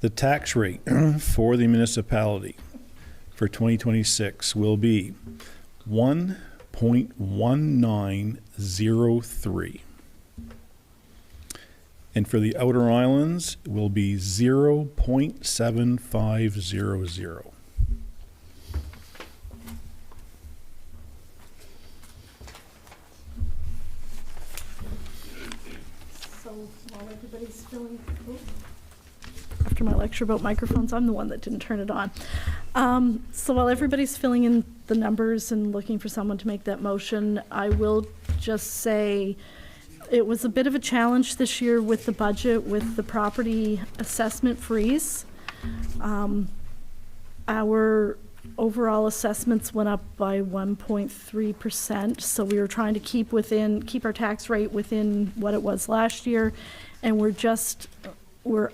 The tax rate for the municipality for 2026 will be 1.1903. And for the outer islands will be 0.7500. So while everybody's filling, after my lecture about microphones, I'm the one that didn't turn it on. So while everybody's filling in the numbers and looking for someone to make that motion, I will just say it was a bit of a challenge this year with the budget, with the property assessment freeze. Our overall assessments went up by 1.3%, so we were trying to keep our tax rate within what it was last year, and we're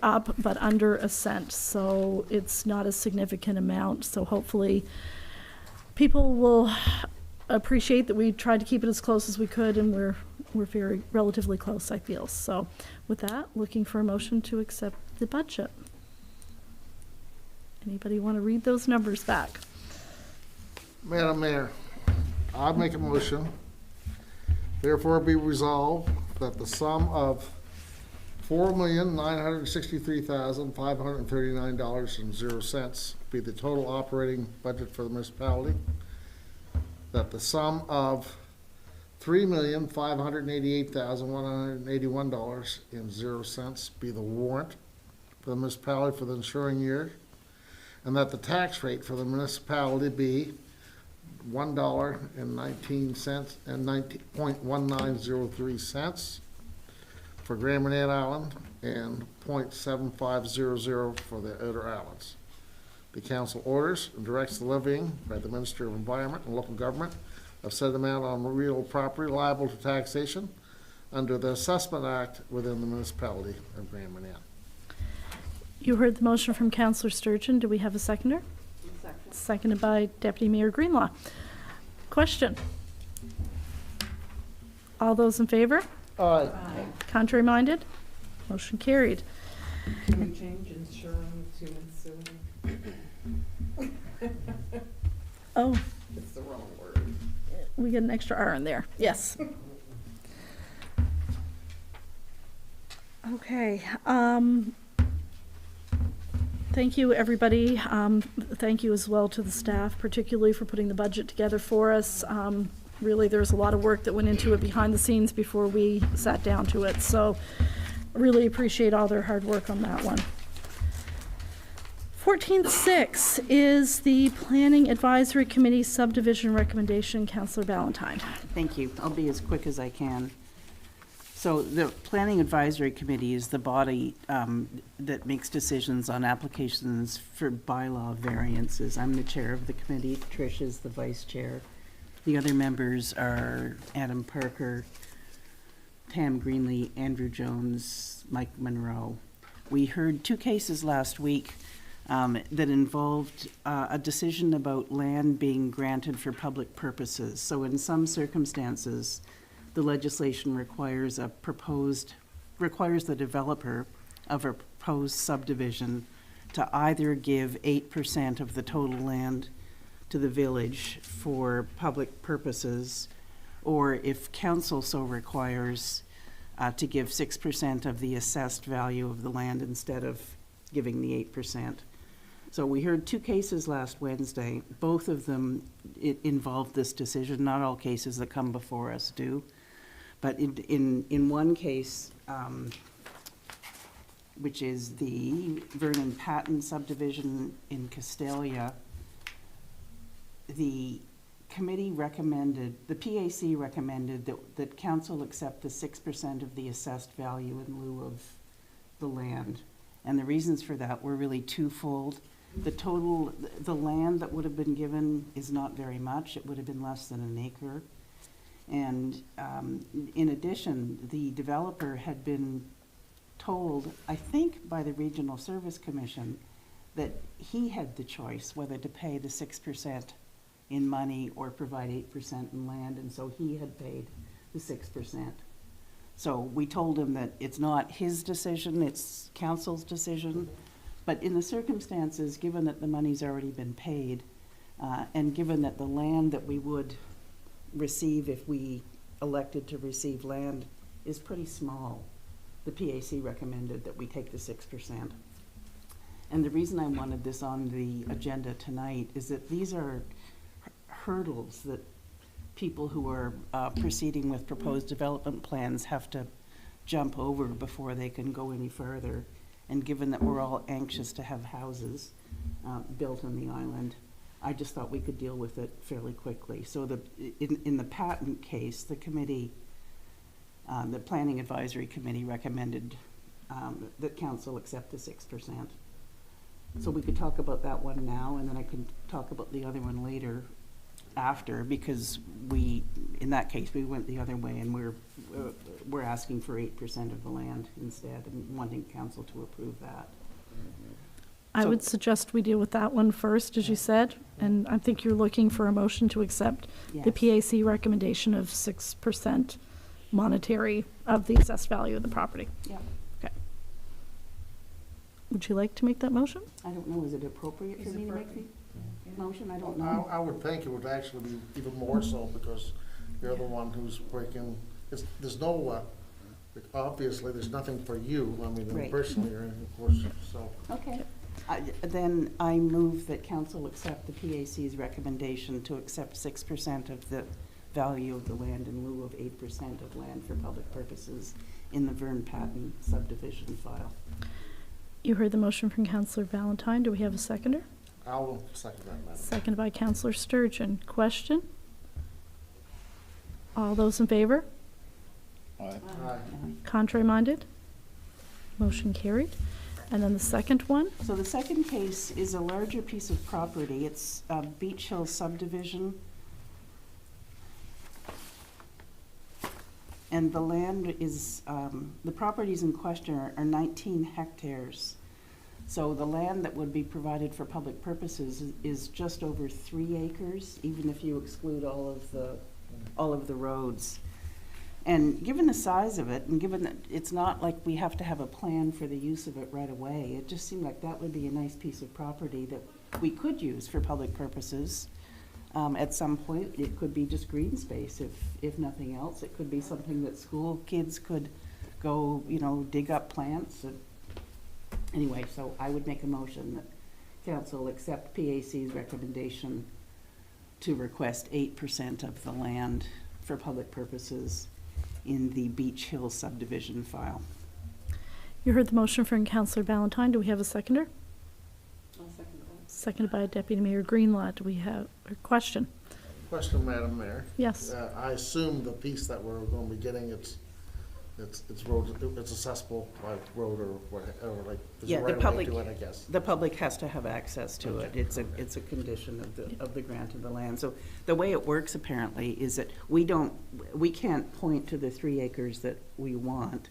up but under a cent, so it's not a significant amount. So hopefully people will appreciate that we tried to keep it as close as we could, and we're very relatively close, I feel. So with that, looking for a motion to accept the budget. Anybody want to read those numbers back? Madam Mayor, I make a motion, therefore be resolved that the sum of $4,963,539.00 be the total operating budget for the municipality, that the sum of $3,588,181.00 be the warrant for the municipality for the ensuing year, and that the tax rate for the municipality be $1.19 and 0.1903 for Grand Manan Island and 0.7500 for the outer islands. The council orders and directs the levying by the Minister of Environment and Local Government of said amount on real property liable to taxation under the Assessment Act within the municipality of Grand Manan. You heard the motion from Councillor Sturgeon. Do we have a seconder? Seconded by Deputy Mayor Greenlaw. Question? All those in favor? Aye. Contrary minded? Motion carried. Can we change ensuring to ensuing? Oh, It's the wrong word. we get an extra R in there. Yes. Okay. Thank you, everybody. Thank you as well to the staff, particularly for putting the budget together for us. Really, there's a lot of work that went into it behind the scenes before we sat down to it. So really appreciate all their hard work on that one. 14.6 is the Planning Advisory Committee subdivision recommendation. Councillor Ballantyne. Thank you. I'll be as quick as I can. So the Planning Advisory Committee is the body that makes decisions on applications for bylaw variances. I'm the chair of the committee. Trish is the vice chair. The other members are Adam Parker, Tam Greenlee, Andrew Jones, Mike Monroe. We heard 2 cases last week that involved a decision about land being granted for public purposes. So in some circumstances, the legislation requires the developer of a proposed subdivision to either give 8% of the total land to the village for public purposes, or if council so requires, to give 6% of the assessed value of the land instead of giving the 8%. So we heard 2 cases last Wednesday. Both of them involved this decision. Not all cases that come before us do. But in one case, which is the Vernon Patton subdivision in Castalia, the committee recommended, the PAC recommended that council accept the 6% of the assessed value in lieu of the land. And the reasons for that were really twofold. The land that would have been given is not very much. It would have been less than an acre. And in addition, the developer had been told, I think by the Regional Service Commission, that he had the choice whether to pay the 6% in money or provide 8% in land, and so he had paid the 6%. So we told him that it's not his decision, it's council's decision. But in the circumstances, given that the money's already been paid, and given that the land that we would receive if we elected to receive land is pretty small, the PAC recommended that we take the 6%. And the reason I wanted this on the agenda tonight is that these are hurdles that people who are proceeding with proposed development plans have to jump over before they can go any further. And given that we're all anxious to have houses built on the island, I just thought we could deal with it fairly quickly. So in the patent case, the committee, the Planning Advisory Committee recommended that council accept the 6%. So we could talk about that one now, and then I can talk about the other one later after, because in that case, we went the other way, and we're asking for 8% of the land instead, and wanting council to approve that. I So- would suggest we deal with that one first, as you said, and I think you're looking for a motion to accept the Yes. PAC recommendation of 6% monetary of the assessed value of the property. Yeah. Okay. Would you like to make that motion? I don't know, is it appropriate for Is me it to make the motion? I don't know. I would think it would actually be even more so, because you're the one who's breaking, there's no, obviously, there's nothing for you, I mean, Right. personally, or anything, of course, so. Okay. Then I move that council accept the PAC's recommendation to accept 6% of the value of the land in lieu of 8% of land for public purposes in the Vern Patton subdivision file. You heard the motion from Councillor Valentine. Do we have a seconder? I'll second that, Madam. Seconded by Councillor Sturgeon. Question? All those in favor? Aye. Contrary minded? Motion carried. And then the second one? So the second case is a larger piece of property. It's Beach Hill subdivision. And the land is, the properties in question are 19 hectares. So the land that would be provided for public purposes is just over 3 acres, even if you exclude all of the roads. And given the size of it, and given that it's not like we have to have a plan for the use of it right away, it just seemed like that would be a nice piece of property that we could use for public purposes. At some point, it could be just green space, if nothing else. It could be something that school kids could go, dig up plants. Anyway, so I would make a motion that council accept PAC's recommendation to request 8% of the land for public purposes in the Beach Hill subdivision file. You heard the motion from Councillor Valentine. Do we have a seconder? I'll second that. Seconded by Deputy Mayor Greenlaw. Do we have a question? Question, Madam Mayor. Yes. I assume the piece that we're going to be getting, it's road, it's accessible by road or whatever, like, there's Yeah, a the right of way public, to it, I guess. the public has to have access to it. Okay. It's a condition of the grant of the land. So the way it works apparently is that we can't point to the 3 acres that we want,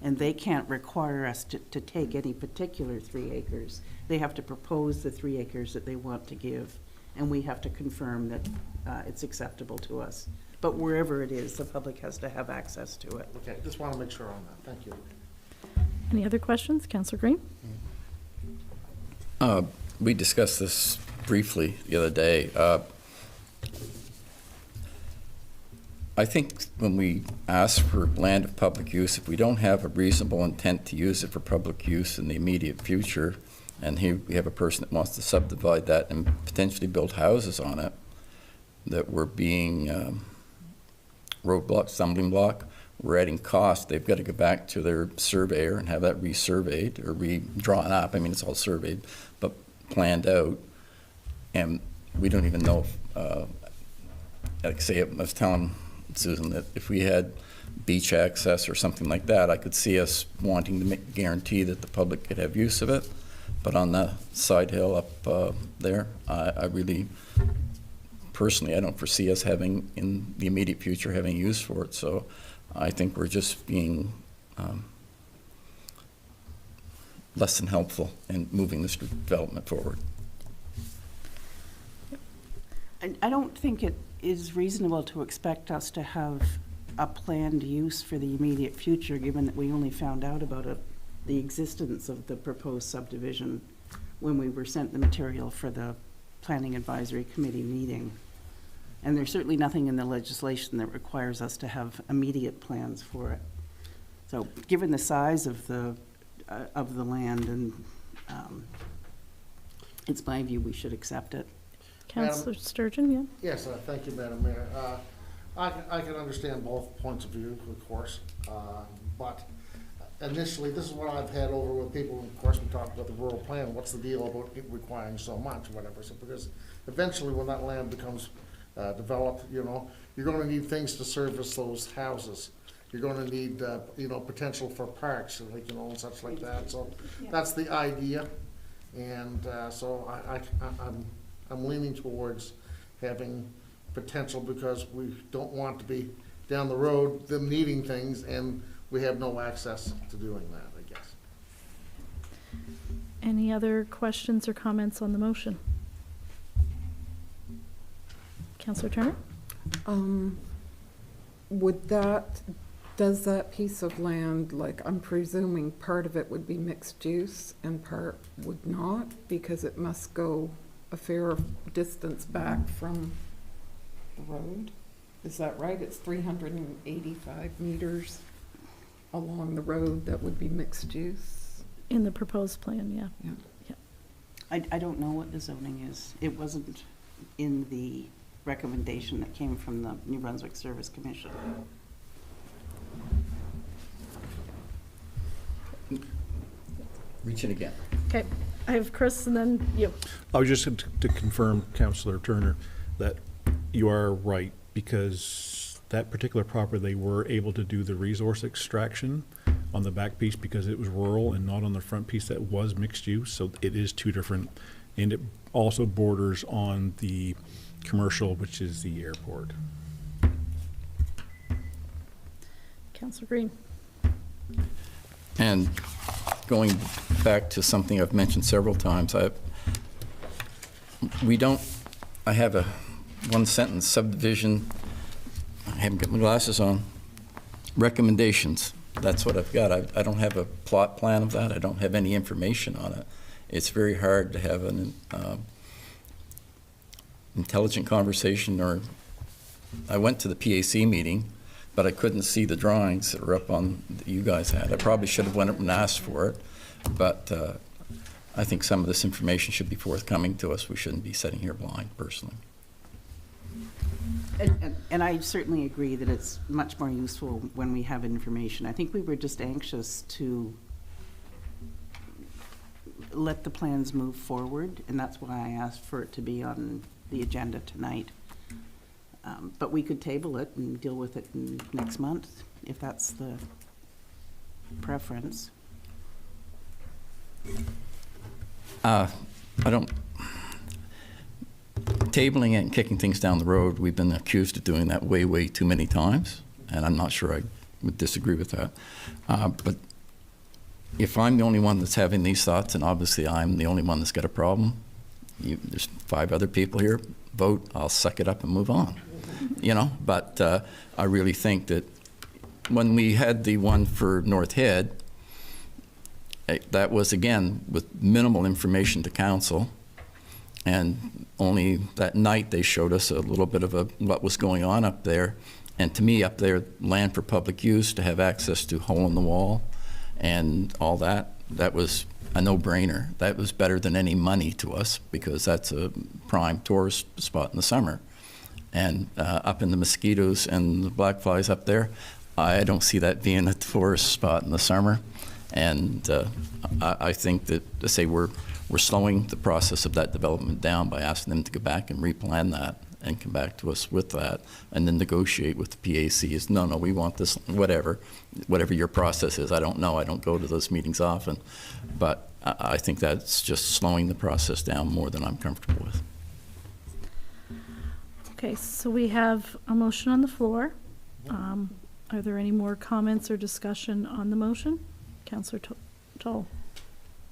and they can't require us to take any particular 3 acres. They have to propose the 3 acres that they want to give, and we have to confirm that it's acceptable to us. But wherever it is, the public has to have access to it. Okay, just want to make sure on that. Thank you. Any other questions? Councillor Green? We discussed this briefly the other day. I think when we ask for land of public use, if we don't have a reasonable intent to use it for public use in the immediate future, and here we have a person that wants to subdivide that and potentially build houses on it, that we're being roadblock, stumbling block, we're adding cost. They've got to go back to their surveyor and have that resurveyed or redrawn up. I mean, it's all surveyed, but planned out. And we don't even know if, like say, I was telling Susan that if we had beach access or something like that, I could see us wanting to guarantee that the public could have use of it. But on the side hill up there, I really, personally, I don't foresee us having, in the immediate future, having use for it. So I think we're just being less than helpful in moving this development forward. I don't think it is reasonable to expect us to have a planned use for the immediate future, given that we only found out about the existence of the proposed subdivision when we were sent the material for the Planning Advisory Committee meeting. And there's certainly nothing in the legislation that requires us to have immediate plans for it. So given the size of the land, and it's my view we should accept it. Councillor Sturgeon, yeah? Yes, thank you, Madam Mayor. I can understand both points of view, of course, but initially, this is what I've had over with people. Of course, we talked about the rural plan. What's the deal about it requiring so much, or whatever? So, because eventually, when that land becomes developed, you're going to need things to service those houses. You're going to need, potential for parks, and such like that. So that's the idea, and so I'm leaning towards having potential, because we don't want to be down the road them needing things and we have no access to doing that, I guess. Any other questions or comments on the motion? Councillor Turner? Does that piece of land, like, I'm presuming part of it would be mixed use and part would not, because it must go a fair distance back from the road? Is that right? It's 385 meters along the road that would be mixed use? In the proposed plan, yeah. Yeah. I don't know what the zoning is. It wasn't in the recommendation that came from the New Brunswick Service Commission. Reach it again. Okay, I have Chris and then you. I was just to confirm, Councillor Turner, that you are right, because that particular property, they were able to do the resource extraction on the back piece because it was rural and not on the front piece that was mixed use. So it is two different, and it also borders on the commercial, which is the airport. Councillor Green. And going back to something I've mentioned several times, I have a one-sentence subdivision. I haven't got my glasses on. recommendations. That's what I've got. I don't have a plot plan of that. I don't have any information on it. It's very hard to have an intelligent conversation. Or I went to the PAC meeting, but I couldn't see the drawings that were up on that you guys had. I probably should have went up and asked for it, but I think some of this information should be forthcoming to us. We shouldn't be sitting here blind, personally. And I certainly agree that it's much more useful when we have information. I think we were just anxious to let the plans move forward, and that's why I asked for it to be on the agenda tonight. But we could table it and deal with it next month, if that's the preference. Tabling it and kicking things down the road, we've been accused of doing that way, way too many times, and I'm not sure I would disagree with that. But if I'm the only one that's having these thoughts, and obviously I'm the only one that's got a problem, there's 5 other people here, vote, I'll suck it up and move on. But I really think that when we had the one for North Head, that was, again, with minimal information to council. And only that night they showed us a little bit of what was going on up there. And to me, up there, land for public use, to have access to hole in the wall and all that, that was a no-brainer. That was better than any money to us, because that's a prime tourist spot in the summer. And up in the mosquitoes and the black flies up there, I don't see that being a tourist spot in the summer. And I think that, to say we're slowing the process of that development down by asking them to go back and replan that and come back to us with that, and then negotiate with the PAC is, no, we want this, whatever your process is. I don't know. I don't go to those meetings often. But I think that's just slowing the process down more than I'm comfortable with. Okay, so we have a motion on the floor. Are there any more comments or discussion on the motion? Councillor Toll.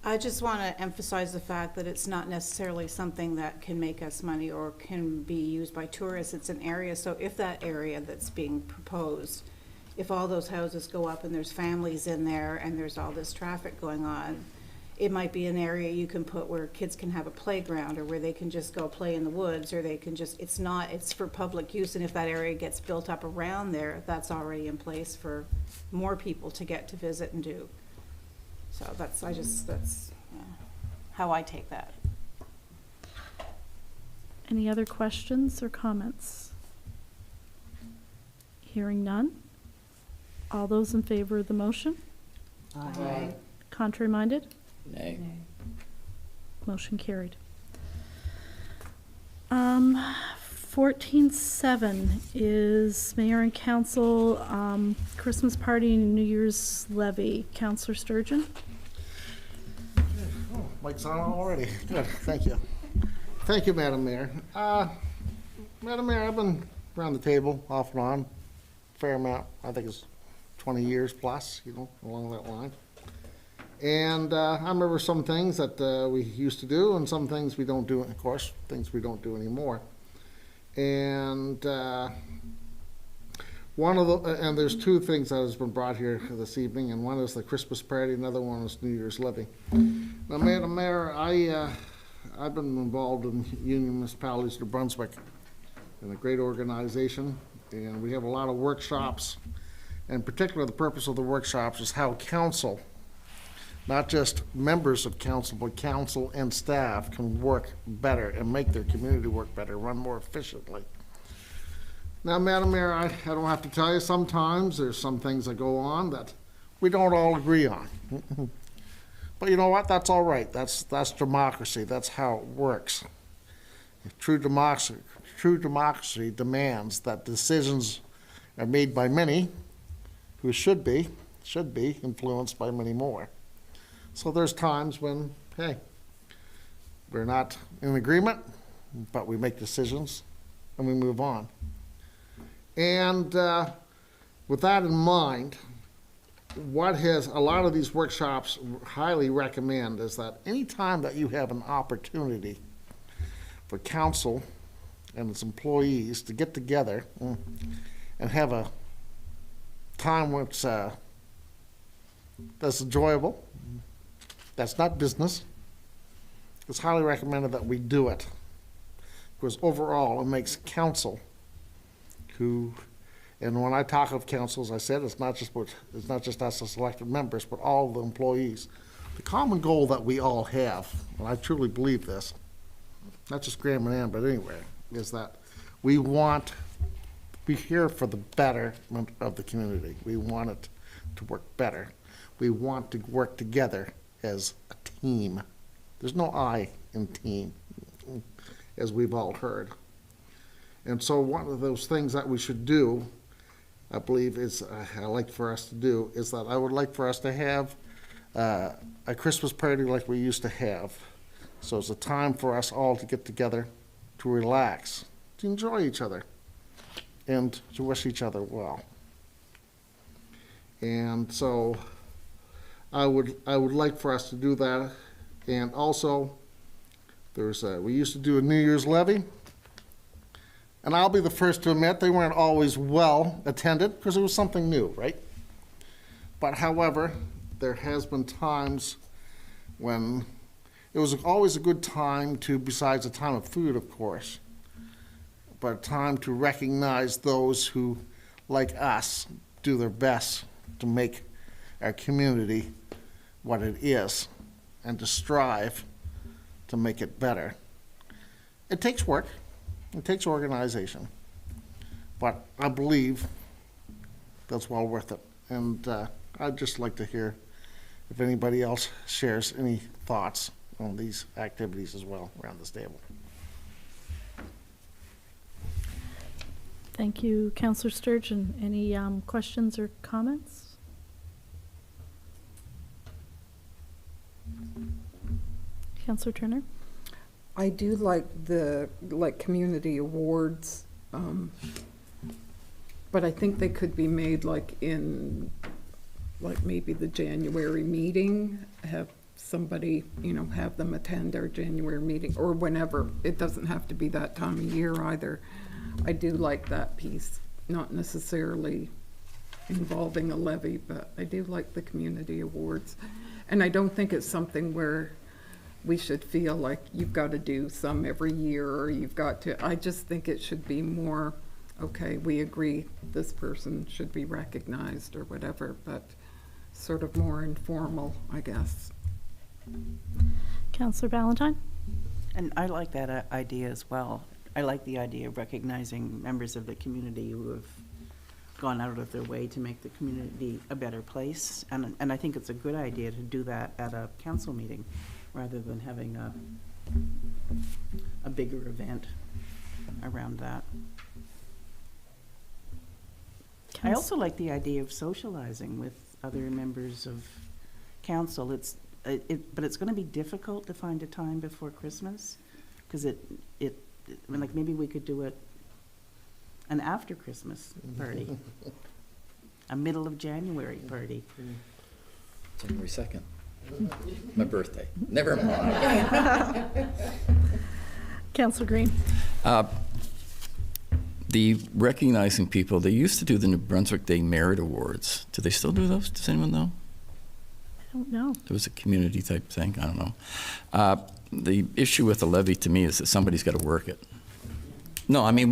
I just want to emphasize the fact that it's not necessarily something that can make us money or can be used by tourists. It's an area, so if that area that's being proposed, if all those houses go up and there's families in there and there's all this traffic going on, it might be an area you can put where kids can have a playground, or where they can just go play in the woods, or they can just, it's for public use. And if that area gets built up around there, that's already in place for more people to get to visit and do. So that's how I take that. Any other questions or comments? Hearing none. All those in favor of the motion? Aye. Contrary minded? Nay. Motion carried. 14.7 is Mayor and Council Christmas party and New Year's levy. Councillor Sturgeon? Oh, mic's on already. Good, thank you. Thank you, Madam Mayor. Madam Mayor, I've been around the table off and on, fair amount. I think it's 20 years plus, along that line. And I remember some things that we used to do, and some things we don't do, of course, things we don't do anymore. And and there's 2 things that has been brought here this evening, and one is the Christmas party, another one is New Year's levy. Now, Madam Mayor, I've been involved in Union Municipalities of New Brunswick, in a great organization, and we have a lot of workshops. And in particular, the purpose of the workshops is how council, not just members of council, but council and staff can work better and make their community work better, run more efficiently. Now, Madam Mayor, I don't have to tell you, sometimes there's some things that go on that we don't all agree on. But you know what? That's all right. That's democracy. That's how it works. True democracy demands that decisions are made by many who should be influenced by many more. So there's times when, hey, we're not in agreement, but we make decisions and we move on. And with that in mind, what has a lot of these workshops highly recommend is that any time that you have an opportunity for council and its employees to get together and have a time when it's, that's enjoyable, that's not business, it's highly recommended that we do it. Because overall, it makes council who, and when I talk of council, as I said, it's not just us as elected members, but all the employees. The common goal that we all have, and I truly believe this, not just Grand Manan, but anywhere, is that we want to be here for the betterment of the community. We want it to work better. We want to work together as a team. There's no I in team, as we've all heard. And so one of those things that we should do, I believe is, I like for us to do, is that I would like for us to have a Christmas party like we used to have. So it's a time for us all to get together, to relax, to enjoy each other, and to wish each other well. And so I would like for us to do that. And also, we used to do a New Year's levy. And I'll be the first to admit they weren't always well attended because it was something new, right? But however, there has been times when it was always a good time to, besides a time of food, of course, but a time to recognize those who, like us, do their best to make our community what it is and to strive to make it better. It takes work. It takes organization, but I believe that's well worth it. And I'd just like to hear if anybody else shares any thoughts on these activities as well around this table. Thank you, Councillor Sturgeon. Any questions or comments? Councillor Turner? I do like the community awards, but I think they could be made in maybe the January meeting, have somebody, have them attend our January meeting or whenever. It doesn't have to be that time of year either. I do like that piece, not necessarily involving a levy, but I do like the community awards. And I don't think it's something where we should feel like you've got to do some every year or you've got to. I just think it should be more, okay, we agree this person should be recognized or whatever, but sort of more informal, I guess. Councillor Valentine? And I like that idea as well. I like the idea of recognizing members of the community who have gone out of their way to make the community a better place. And I think it's a good idea to do that at a council meeting rather than having a bigger event around that. I also like the idea of socializing with other members of council. But it's going to be difficult to find a time before Christmas because maybe we could do it an after Christmas party, a middle of January party. January 2nd. My birthday. Never mind. Councillor Green? The recognizing people, they used to do the New Brunswick Day Merit Awards. Do they still do those? Does anyone know? I don't know. It was a community type thing. I don't know. The issue with the levy to me is that somebody's got to work it. No, I mean,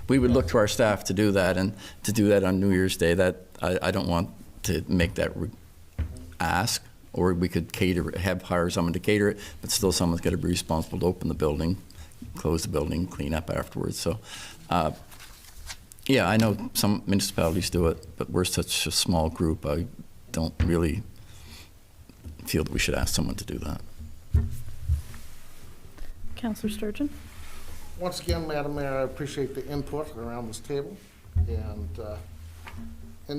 we would look to our staff to do that, and to do that on New Year's Day, that I don't want to make that ask. Or we could hire someone to cater it, but still someone's got to be responsible to open the building, close the building, clean up afterwards. So, yeah, I know some municipalities do it, but we're such a small group, I don't really feel that we should ask someone to do that. Councillor Sturgeon? Once again, Madam Mayor, I appreciate the input around this table. And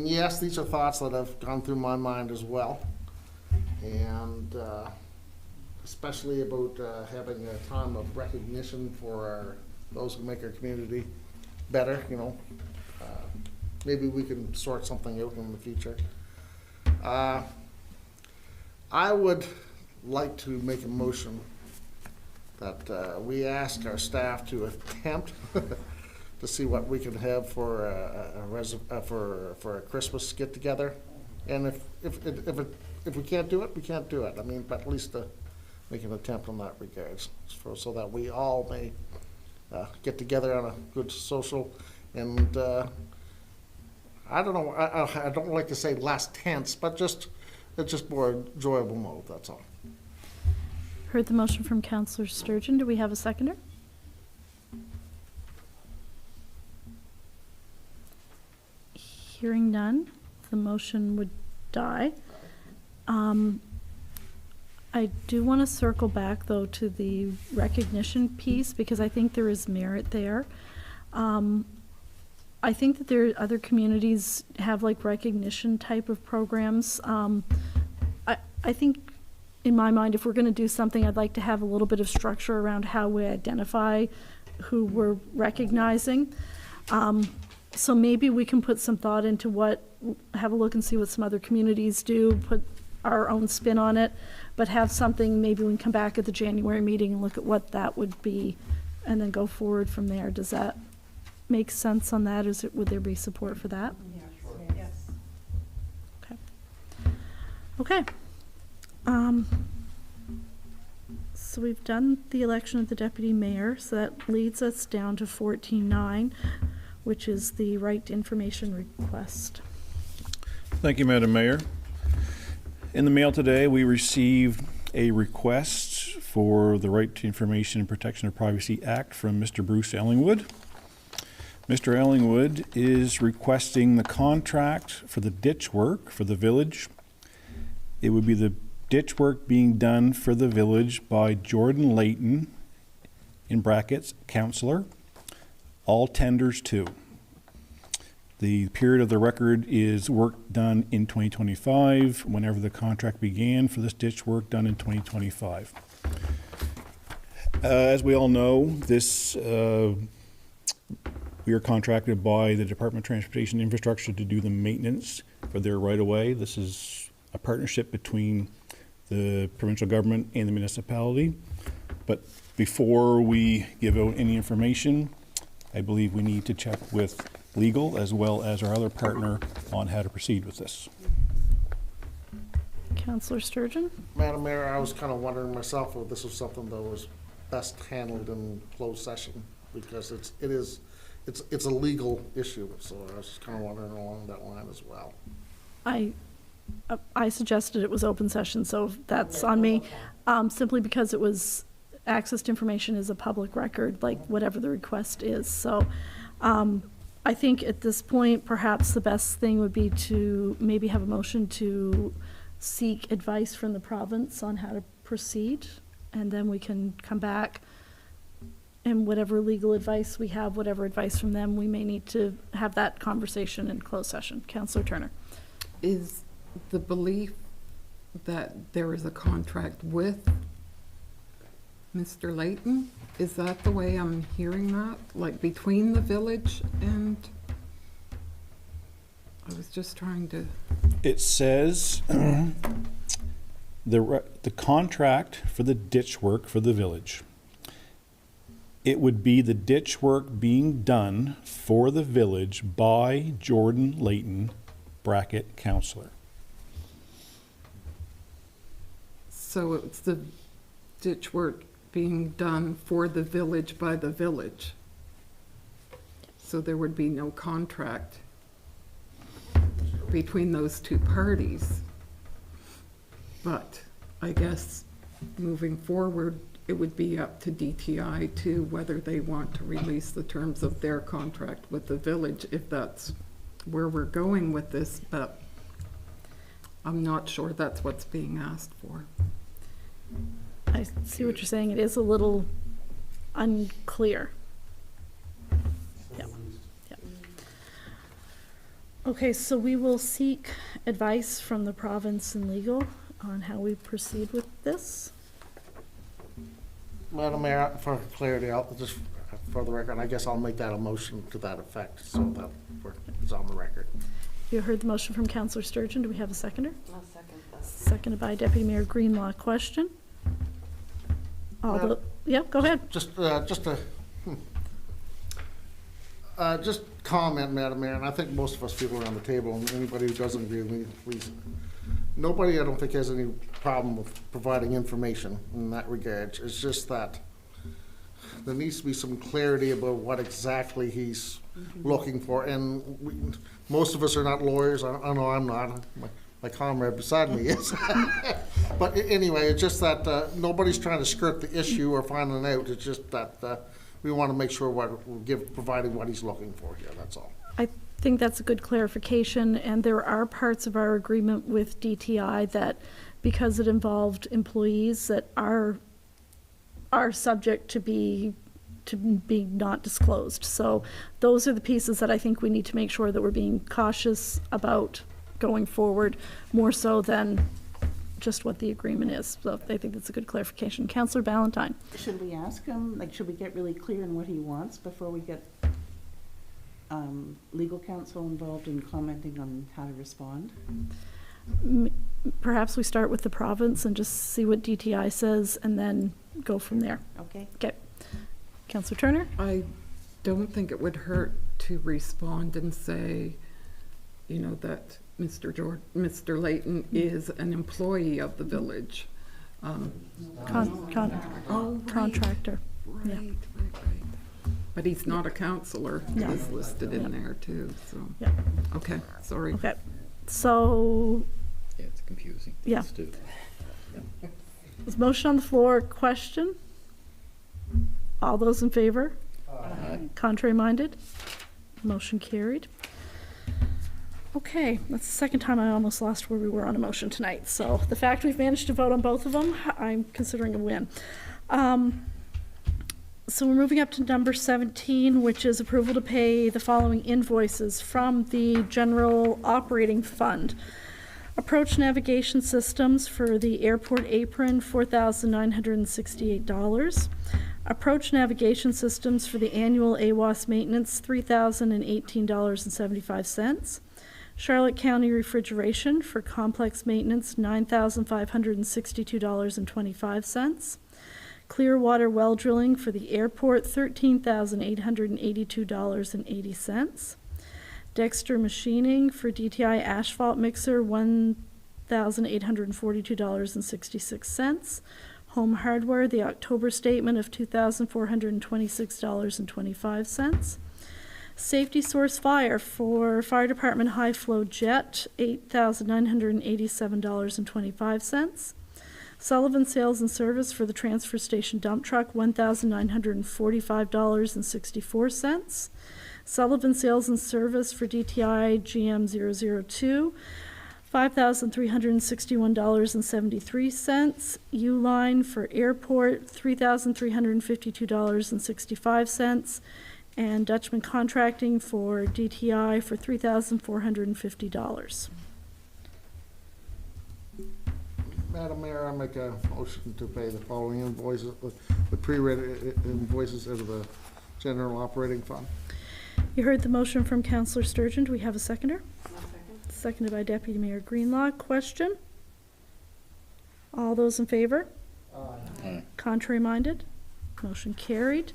yes, these are thoughts that have gone through my mind as well. And especially about having a time of recognition for those who make our community better, maybe we can sort something out in the future. I would like to make a motion that we ask our staff to attempt to to see what we can have for for a Christmas get-together. And if we can't do it, we can't do it. I mean, but at least to make an attempt in that regards, so that we all may get together on a good social and I don't know. I don't like to say less tense, but it's just more enjoyable mode. That's all. Heard the motion from Councillor Sturgeon. Do we have a seconder? Hearing none, the motion would die. I do want to circle back, though, to the recognition piece, because I think there is merit there. I think that there are other communities have like recognition type of programs. I think, in my mind, if we're going to do something, I'd like to have a little bit of structure around how we identify who we're recognizing. So maybe we can put some thought into have a look and see what some other communities do, put our own spin on it, but have something, maybe we can come back at the January meeting and look at what that would be and then go forward from there. Does that make sense on that? Would there be support for that? Yes. Okay. So we've done the election of the deputy mayor, so that leads us down to 14.9, which is the right to information request. Thank you, Madam Mayor. In the mail today, we received a request for the Right to Information and Protection of Privacy Act from Mr. Bruce Ellingwood. Mr. Ellingwood is requesting the contract for the ditch work for the village. It would be the ditch work being done for the village by Jordan Layton, in brackets, counselor, all tenders too. The period of the record is work done in 2025, whenever the contract began for this ditch work done in 2025. As we all know, we are contracted by the Department of Transportation Infrastructure to do the maintenance for their right-of-way. This is a partnership between the provincial government and the municipality. But before we give out any information, I believe we need to check with legal as well as our other partner on how to proceed with this. Councillor Sturgeon? Madam Mayor, I was kind of wondering myself if this was something that was best handled in closed session, because it's a legal issue, so I was kind of wondering along that line as well. I suggested it was open session, so that's on me. Simply because it was access to information is a public record, like whatever the request is. So I think at this point, perhaps the best thing would be to maybe have a motion to seek advice from the province on how to proceed, and then we can come back and whatever legal advice we have, whatever advice from them, we may need to have that conversation in closed session. Councillor Turner. Is the belief that there is a contract with Mr. Layton? Is that the way I'm hearing that? Like between the village and... I was just trying to... It says the contract for the ditch work for the village. It would be the ditch work being done for the village by Jordan Layton, bracket, counselor. So it's the ditch work being done for the village by the village. So there would be no contract between those two parties. But I guess moving forward, it would be up to DTI to whether they want to release the terms of their contract with the village, if that's where we're going with this, but I'm not sure that's what's being asked for. I see what you're saying. It is a little unclear. Yeah. Yeah. Okay, so we will seek advice from the province and legal on how we proceed with this. Madam Mayor, for clarity, I'll just, for the record, I guess I'll make that a motion to that effect, so that it's on the record. You heard the motion from Councillor Sturgeon. Do we have a seconder? I'll second that. Seconded by Deputy Mayor Greenlaw. Question? Yeah, go ahead. Just Just comment, Madam Mayor, and I think most of us people around the table, and anybody who doesn't agree with me, please. Nobody, I don't think, has any problem with providing information in that regard. It's just that there needs to be some clarity about what exactly he's looking for. And most of us are not lawyers. I know I'm not. My comrade beside me is. But anyway, it's just that nobody's trying to skirt the issue or finding out. It's just that we want to make sure we're providing what he's looking for here. That's all. I think that's a good clarification, and there are parts of our agreement with DTI that, because it involved employees, that are subject to be not disclosed. So those are the pieces that I think we need to make sure that we're being cautious about going forward, more so than just what the agreement is. So I think that's a good clarification. Councillor Ballantyne. Should we ask him, like, should we get really clear in what he wants before we get legal counsel involved in commenting on how to respond? Perhaps we start with the province and just see what DTI says and then go from there. Okay. Okay. Councillor Turner? I don't think it would hurt to respond and say, you know, that Mr. Layton is an employee of the village. Contractor. Right, Yeah. right. But he's not a councillor. No. He's listed in there too, so. Yeah. Okay, sorry. Okay. So, Yeah, it's confusing. Yeah. Let's do it. there's motion on the floor. Question? All those in favor? Aye. Contrary minded? Motion carried. Okay, that's the second time I almost lost where we were on a motion tonight. So the fact we've managed to vote on both of them, I'm considering a win. So we're moving up to number 17, which is approval to pay the following invoices from the general operating fund. Approach navigation systems for the airport apron, $4,968. Approach navigation systems for the annual AWAS maintenance, $3,018.75. Charlotte County refrigeration for complex maintenance, $9,562.25. Clearwater well drilling for the airport, $13,882.80. Dexter machining for DTI asphalt mixer, $1,842.66. Home hardware, the October statement of $2,426.25. Safety source fire for fire department high flow jet, $8,987.25. Sullivan Sales and Service for the transfer station dump truck, $1,945.64. Sullivan Sales and Service for DTI GM 002, $5,361.73. Uline for airport, $3,352.65. And Dutchman Contracting for DTI for $3,450. Madam Mayor, I make a motion to pay the following invoices, the pre-read invoices out of the general operating fund. You heard the motion from Councillor Sturgeon. Do we have a seconder? Seconded by Deputy Mayor Greenlaw. Question? All those in favor? Aye. Contrary minded? Motion carried.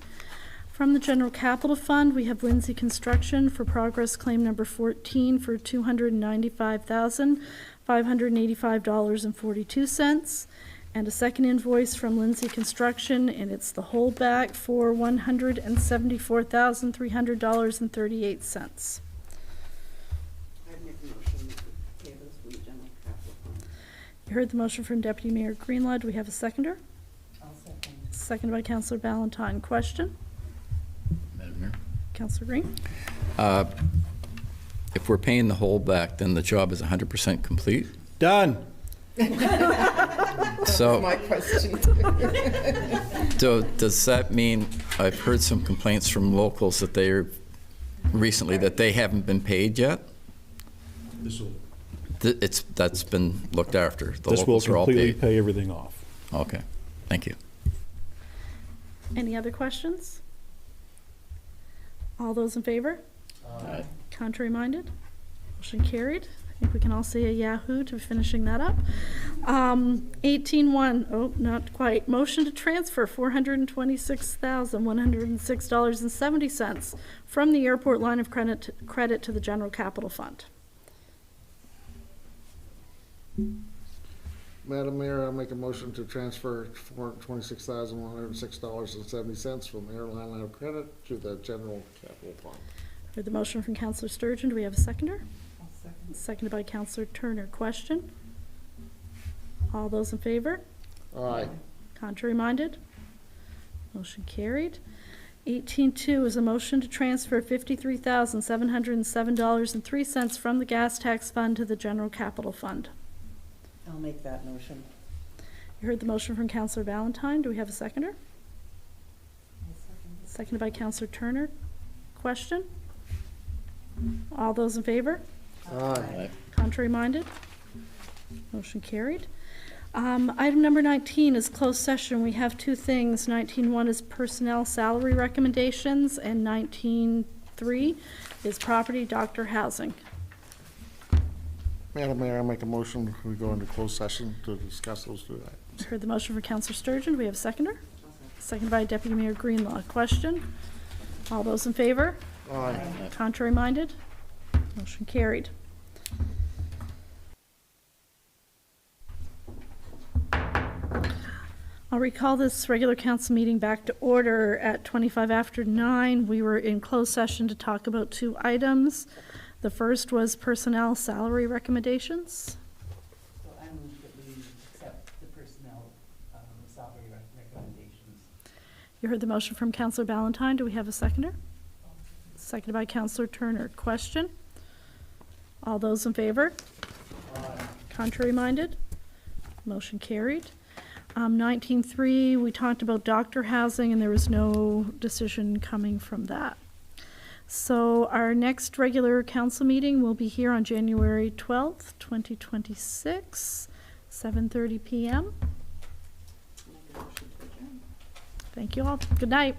From the General Capital Fund, we have Lindsay Construction for progress claim number 14 for $295,585.42. And a second invoice from Lindsay Construction, and it's the holdback for $174,300.38. I'd make a motion to pay those from the general capital fund. You heard the motion from Deputy Mayor Greenlaw. Do we have a seconder? I'll second. Seconded by Councillor Ballantyne. Question? Madam Mayor? Councillor Green? If we're paying the whole back, then the job is 100% complete? Done. So, My question. so does that mean, I've heard some complaints from locals that recently that they haven't been paid yet? That's been looked after. The This will locals are all completely paid. pay everything off. Okay, thank you. Any other questions? All those in favor? Aye. Contrary minded? Motion carried. think we can all say a yahoo to finishing that up. 18.1, oh, not quite. Motion to transfer $426,106.70 from the airport line of credit to the general capital fund. Madam Mayor, I'll make a motion to transfer $426,106.70 from the airline line of credit to the general capital fund. Heard the motion from Councillor Sturgeon. Do we have a seconder? Seconded by Councillor Turner. Question? All those in favor? Aye. Contrary minded? Motion carried. 18.2 is a motion to transfer $53,707.03 from the gas tax fund to the general capital fund. I'll make that motion. You heard the motion from Councillor Valentine. Do we have a seconder? Seconded by Councillor Turner. Question? All those in favor? Aye. Contrary minded? Motion carried. Item number 19 is closed session. We have two things. 19.1 is personnel salary recommendations, and 19.3 is property doctor housing. Madam Mayor, I'll make a motion, we go into closed session to discuss those two items. Heard the motion for Councillor Sturgeon. Do we have a seconder? Seconded by Deputy Mayor Greenlaw. Question? All those in favor? Aye. Contrary minded? Motion carried. I'll recall this regular council meeting back to order at 25 after 9. We were in closed session to talk about two items. The first was personnel salary recommendations. So I move that we accept the personnel salary recommendations. You heard the motion from Councillor Ballantyne. Do we have a seconder? Seconded by Councillor Turner. Question? All those in favor? Contrary minded? Motion carried. 19.3, we talked about doctor housing, and there was no decision coming from that. So our next regular council meeting will be here on January 12th, 2026, 7:30 p.m. Thank you all. Good night.